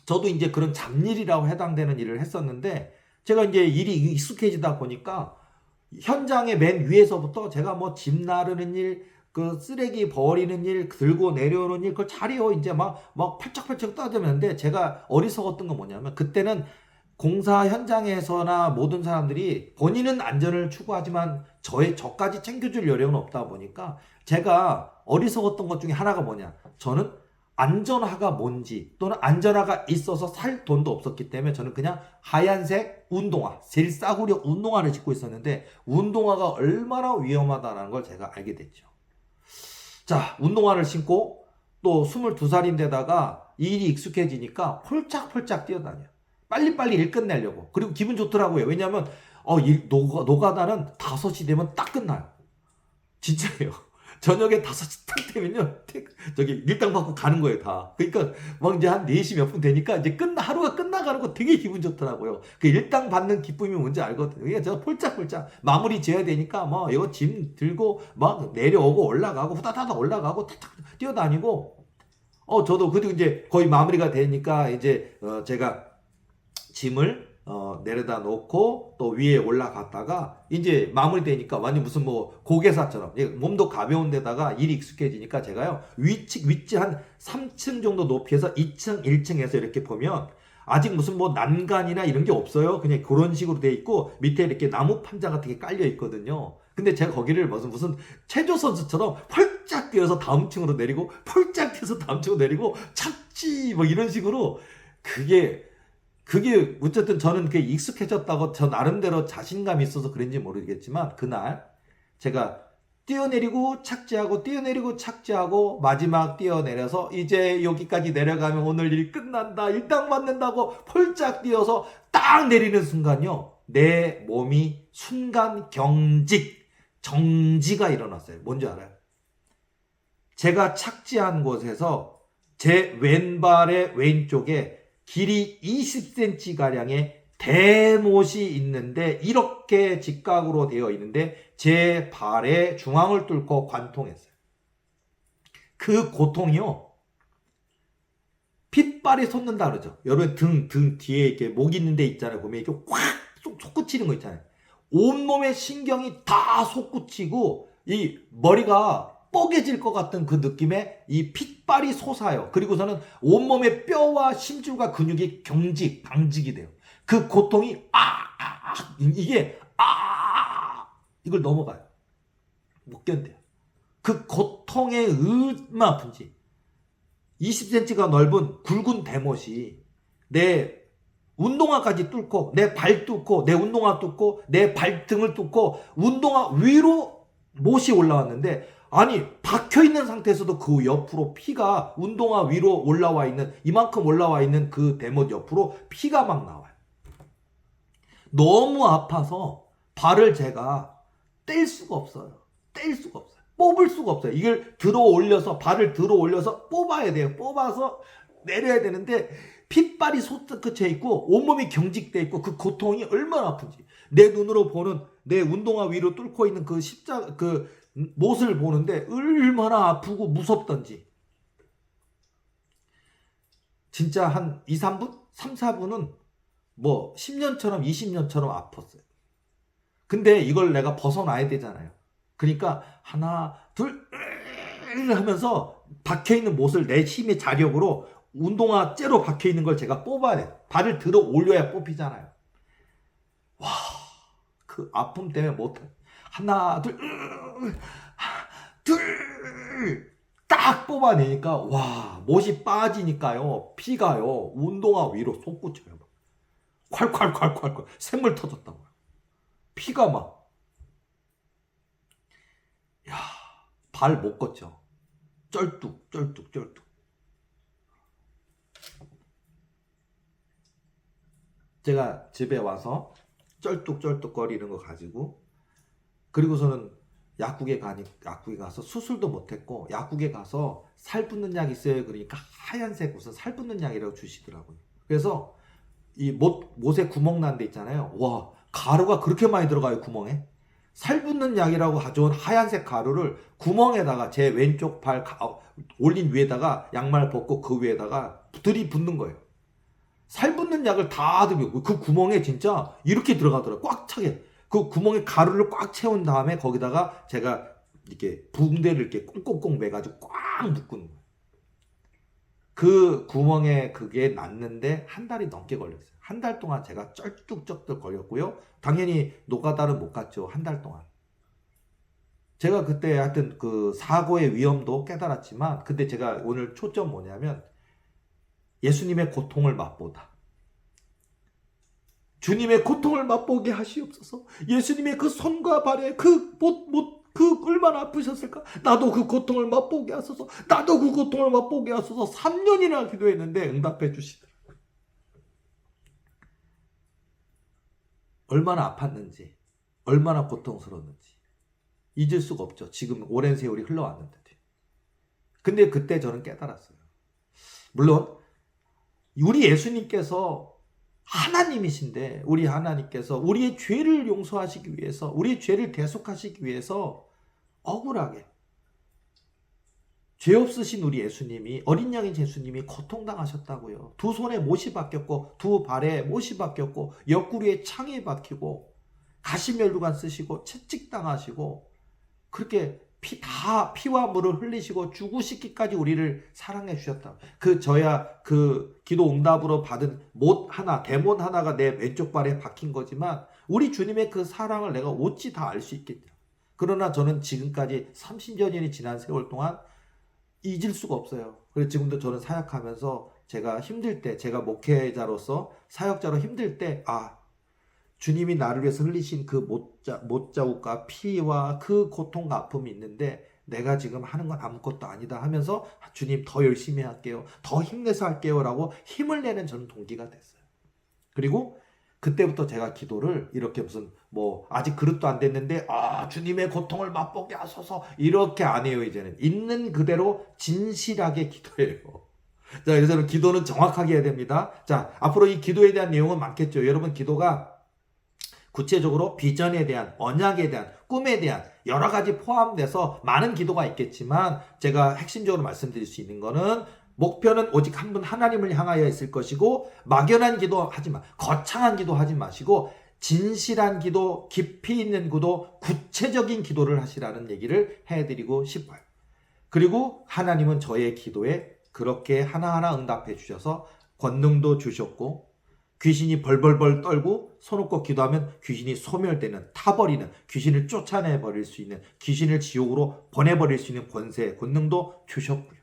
저도 이제 그런 잡일이라고 해당되는 일을 했었는데, 제가 이제 일이 익숙해지다 보니까 현장의 맨 위에서부터 제가 집 나르는 일, 쓰레기 버리는 일, 들고 내려오는 일, 그걸 잘해요. 이제 막 팔짝팔짝 떠들면데, 제가 어리석었던 건 뭐냐면, 그때는 공사 현장에서나 모든 사람들이 본인은 안전을 추구하지만 저까지 챙겨줄 여력은 없다 보니까, 제가 어리석었던 것 중에 하나가 뭐냐, 저는 안전화가 뭔지, 또는 안전화가 있어서 살 돈도 없었기 때문에 저는 그냥 하얀색 운동화, 제일 싸구려 운동화를 신고 있었는데, 운동화가 얼마나 위험하다는 걸 제가 알게 됐죠. 자, 운동화를 신고 또 22살인데다가 일이 익숙해지니까 폴짝폴짝 뛰어다녀요. 빨리빨리 일 끝내려고. 그리고 기분 좋더라고요. 왜냐하면 노가다는 5시 되면 딱 끝나요. 진짜예요. 저녁에 5시 딱 되면요, 밀당 받고 가는 거예요, 다. 그러니까 이제 한 4시 몇 분 되니까 이제 하루가 끝나가는 거 되게 기분 좋더라고요. 그 일당 받는 기쁨이 뭔지 알거든요. 그러니까 제가 폴짝폴짝 마무리 지어야 되니까 이거 짐 들고 내려오고 올라가고 후다다다 올라가고 탁탁 뛰어다니고, 저도 그리고 이제 거의 마무리가 되니까 이제 제가 짐을 내려다 놓고 또 위에 올라갔다가 이제 마무리되니까 완전 무슨 뭐 고개사처럼 몸도 가벼운 데다가 일이 익숙해지니까 제가요 위치 한 3층 정도 높이에서 2층 1층에서 이렇게 보면 아직 무슨 뭐 난간이나 이런 게 없어요. 그냥 그런 식으로 돼 있고 밑에 이렇게 나무 판자 같은 게 깔려 있거든요. 근데 제가 거기를 무슨 체조 선수처럼 펄짝 뛰어서 다음 층으로 내리고 펄짝 뛰어서 다음 층으로 내리고 착지 뭐 이런 식으로 그게 어쨌든 저는 그게 익숙해졌다고 저 나름대로 자신감이 있어서 그런지 모르겠지만 그날 제가 뛰어내리고 착지하고 뛰어내리고 착지하고 마지막 뛰어내려서 이제 여기까지 내려가면 오늘 일 끝난다 일당 받는다고 폴짝 뛰어서 딱 내리는 순간요 내 몸이 순간 정지가 일어났어요. 뭔지 알아요? 제가 착지한 곳에서 제 왼발의 왼쪽에 길이 20cm 가량의 대못이 있는데 이렇게 직각으로 되어 있는데 제 발의 중앙을 뚫고 관통했어요. 그 고통이요. 핏발이 솟는다 그러죠. 여러분 등 뒤에 이렇게 목 있는 데 있잖아요. 보면 이렇게 확 솟구치는 거 있잖아요. 온몸의 신경이 다 솟구치고 이 머리가 뻐개질 것 같은 그 느낌에 이 핏발이 솟아요. 그리고서는 온몸의 뼈와 심줄과 근육이 방직이 돼요. 그 고통이 이게 이걸 넘어가요. 못 견뎌요. 그 고통에 얼마나 아픈지 20cm가 넓은 굵은 대못이 내 운동화까지 뚫고 내 발 뚫고 내 운동화 뚫고 내 발등을 뚫고 운동화 위로 못이 올라왔는데 아니 박혀있는 상태에서도 그 옆으로 피가 운동화 위로 올라와 있는 이만큼 올라와 있는 그 대못 옆으로 피가 막 나와요. 너무 아파서 발을 제가 뗄 수가 없어요. 뽑을 수가 없어요. 이걸 발을 들어 올려서 뽑아야 돼요. 뽑아서 내려야 되는데 핏발이 솟구쳐 있고 온몸이 경직돼 있고 그 고통이 얼마나 아픈지 내 눈으로 보는 내 운동화 위로 뚫고 있는 그 못을 보는데 얼마나 아프고 무섭던지 진짜 한 2, 3분? 3, 4분은 뭐 10년처럼 20년처럼 아팠어요. 근데 이걸 내가 벗어나야 되잖아요. 그러니까 하나 둘 하면서 박혀있는 못을 내 힘의 자력으로 운동화 째로 박혀있는 걸 제가 뽑아야 돼요. 발을 들어 올려야 뽑히잖아요. 와, 그 아픔 때문에 못해. 하나 둘 딱 뽑아내니까 와 못이 빠지니까요 피가요 운동화 위로 솟구쳐요. 콸콸콸콸콸 샘물 터졌다고요. 피가 막 발 못 걷죠. 쩔뚝 제가 집에 와서 쩔뚝거리는 거 가지고 그리고서는 약국에 가서 수술도 못했고 약국에 가서 살 붙는 약 있어요. 그러니까 하얀색 무슨 살 붙는 약이라고 주시더라고요. 그래서 이 못에 구멍 난 데 있잖아요. 와 가루가 그렇게 많이 들어가요. 구멍에 살 붙는 약이라고 가져온 하얀색 가루를 구멍에다가 제 왼쪽 발 올린 위에다가 양말 벗고 그 위에다가 들이붓는 거예요. 살 붙는 약을 다 들고 그 구멍에 진짜 이렇게 들어가더라고요. 꽉 차게. 그 구멍에 가루를 꽉 채운 다음에 거기다가 제가 이렇게 붕대를 이렇게 꽁꽁꽁 매가지고 꽉 묶는 거예요. 그 구멍에 그게 났는데 한 달이 넘게 걸렸어요. 한 달 동안 제가 쩔뚝 걸렸고요. 당연히 노가다는 못 갔죠. 한 달 동안. 제가 그때 하여튼 그 사고의 위험도 깨달았지만 근데 제가 오늘 초점 뭐냐면 예수님의 고통을 맛보다. 주님의 고통을 맛보게 하시옵소서. 예수님의 그 손과 발에 그 얼마나 아프셨을까? 나도 그 고통을 맛보게 하소서. 3년이나 기도했는데 응답해 주시더라고요. 얼마나 아팠는지, 얼마나 고통스러웠는지 잊을 수가 없죠. 지금 오랜 세월이 흘러왔는데도. 근데 그때 저는 깨달았어요. 물론 우리 예수님께서 하나님이신데 우리 하나님께서 우리의 죄를 용서하시기 위해서 우리의 죄를 대속하시기 위해서 억울하게 죄 없으신 우리 예수님이, 어린 양인 예수님이 고통당하셨다고요. 두 손에 못이 박혔고 두 발에 못이 박혔고 옆구리에 창이 박히고 가시면류관 쓰시고 채찍당하시고 그렇게 피와 물을 흘리시고 죽으시기까지 우리를 사랑해 주셨다. 저야 기도 응답으로 받은 대못 하나가 내 왼쪽 발에 박힌 거지만 우리 주님의 그 사랑을 내가 어찌 다 알 수 있겠냐. 그러나 저는 지금까지 30여 년이 지난 세월 동안 잊을 수가 없어요. 그래서 지금도 저는 사역하면서 제가 힘들 때, 제가 목회자로서 사역자로 힘들 때, 주님이 나를 위해서 흘리신 그 못자국과 피와 그 고통과 아픔이 있는데 내가 지금 하는 건 아무것도 아니다 하면서 주님 더 열심히 할게요. 더 힘내서 할게요. 라고 힘을 내는 저는 동기가 됐어요. 그리고 그때부터 제가 기도를 이렇게 아직 그릇도 안 됐는데 주님의 고통을 맛보게 하소서 이렇게 안 해요. 이제는 있는 그대로 진실하게 기도해요. 자, 그래서 기도는 정확하게 해야 됩니다. 자, 앞으로 이 기도에 대한 내용은 많겠죠. 여러분, 기도가 구체적으로 비전에 대한, 언약에 대한, 꿈에 대한 여러 가지 포함돼서 많은 기도가 있겠지만 제가 핵심적으로 말씀드릴 수 있는 거는 목표는 오직 한 분 하나님을 향하여 있을 것이고 막연한 기도 하지 마, 거창한 기도 하지 마시고 진실한 기도, 깊이 있는 기도, 구체적인 기도를 하시라는 얘기를 해드리고 싶어요. 그리고 하나님은 저의 기도에 그렇게 하나하나 응답해 주셔서 권능도 주셨고 귀신이 벌벌벌 떨고 손놓고 기도하면 귀신이 소멸되는, 타버리는, 귀신을 쫓아내버릴 수 있는, 귀신을 지옥으로 보내버릴 수 있는 권능도 주셨고요.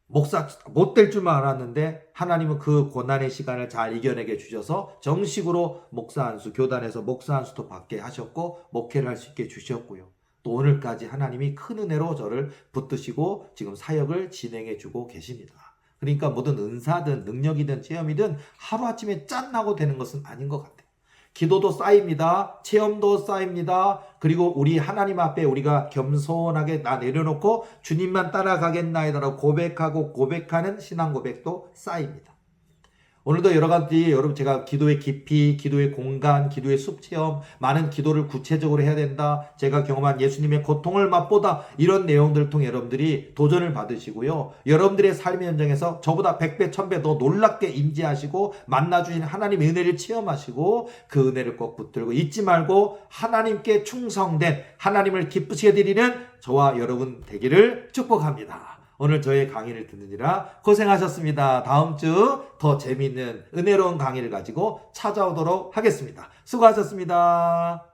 목사 못 될 줄만 알았는데 하나님은 그 고난의 시간을 잘 이겨내게 주셔서 정식으로 목사 안수, 교단에서 목사 안수도 받게 하셨고 목회를 할 수 있게 주셨고요. 또 오늘까지 하나님이 큰 은혜로 저를 붙드시고 지금 사역을 진행해 주고 계십니다. 그러니까 모든 은사든 능력이든 체험이든 하루아침에 짠 하고 되는 것은 아닌 것 같아요. 기도도 쌓입니다. 체험도 쌓입니다. 그리고 우리 하나님 앞에 우리가 겸손하게 나 내려놓고 주님만 따라가겠나이다라고 고백하고 고백하는 신앙 고백도 쌓입니다. 오늘도 여러 가지 여러분 제가 기도의 깊이, 기도의 공간, 기도의 숲 체험, 많은 기도를 구체적으로 해야 된다. 제가 경험한 예수님의 고통을 맛보다 이런 내용들을 통해 여러분들이 도전을 받으시고요. 여러분들의 삶의 현장에서 저보다 100배, 1000배 더 놀랍게 임재하시고 만나주신 하나님의 은혜를 체험하시고 그 은혜를 꼭 붙들고 잊지 말고 하나님께 충성된 하나님을 기쁘시게 드리는 저와 여러분 되기를 축복합니다. 오늘 저의 강의를 듣느니라 고생하셨습니다. 다음 주 더 재미있는 은혜로운 강의를 가지고 찾아오도록 하겠습니다. 수고하셨습니다.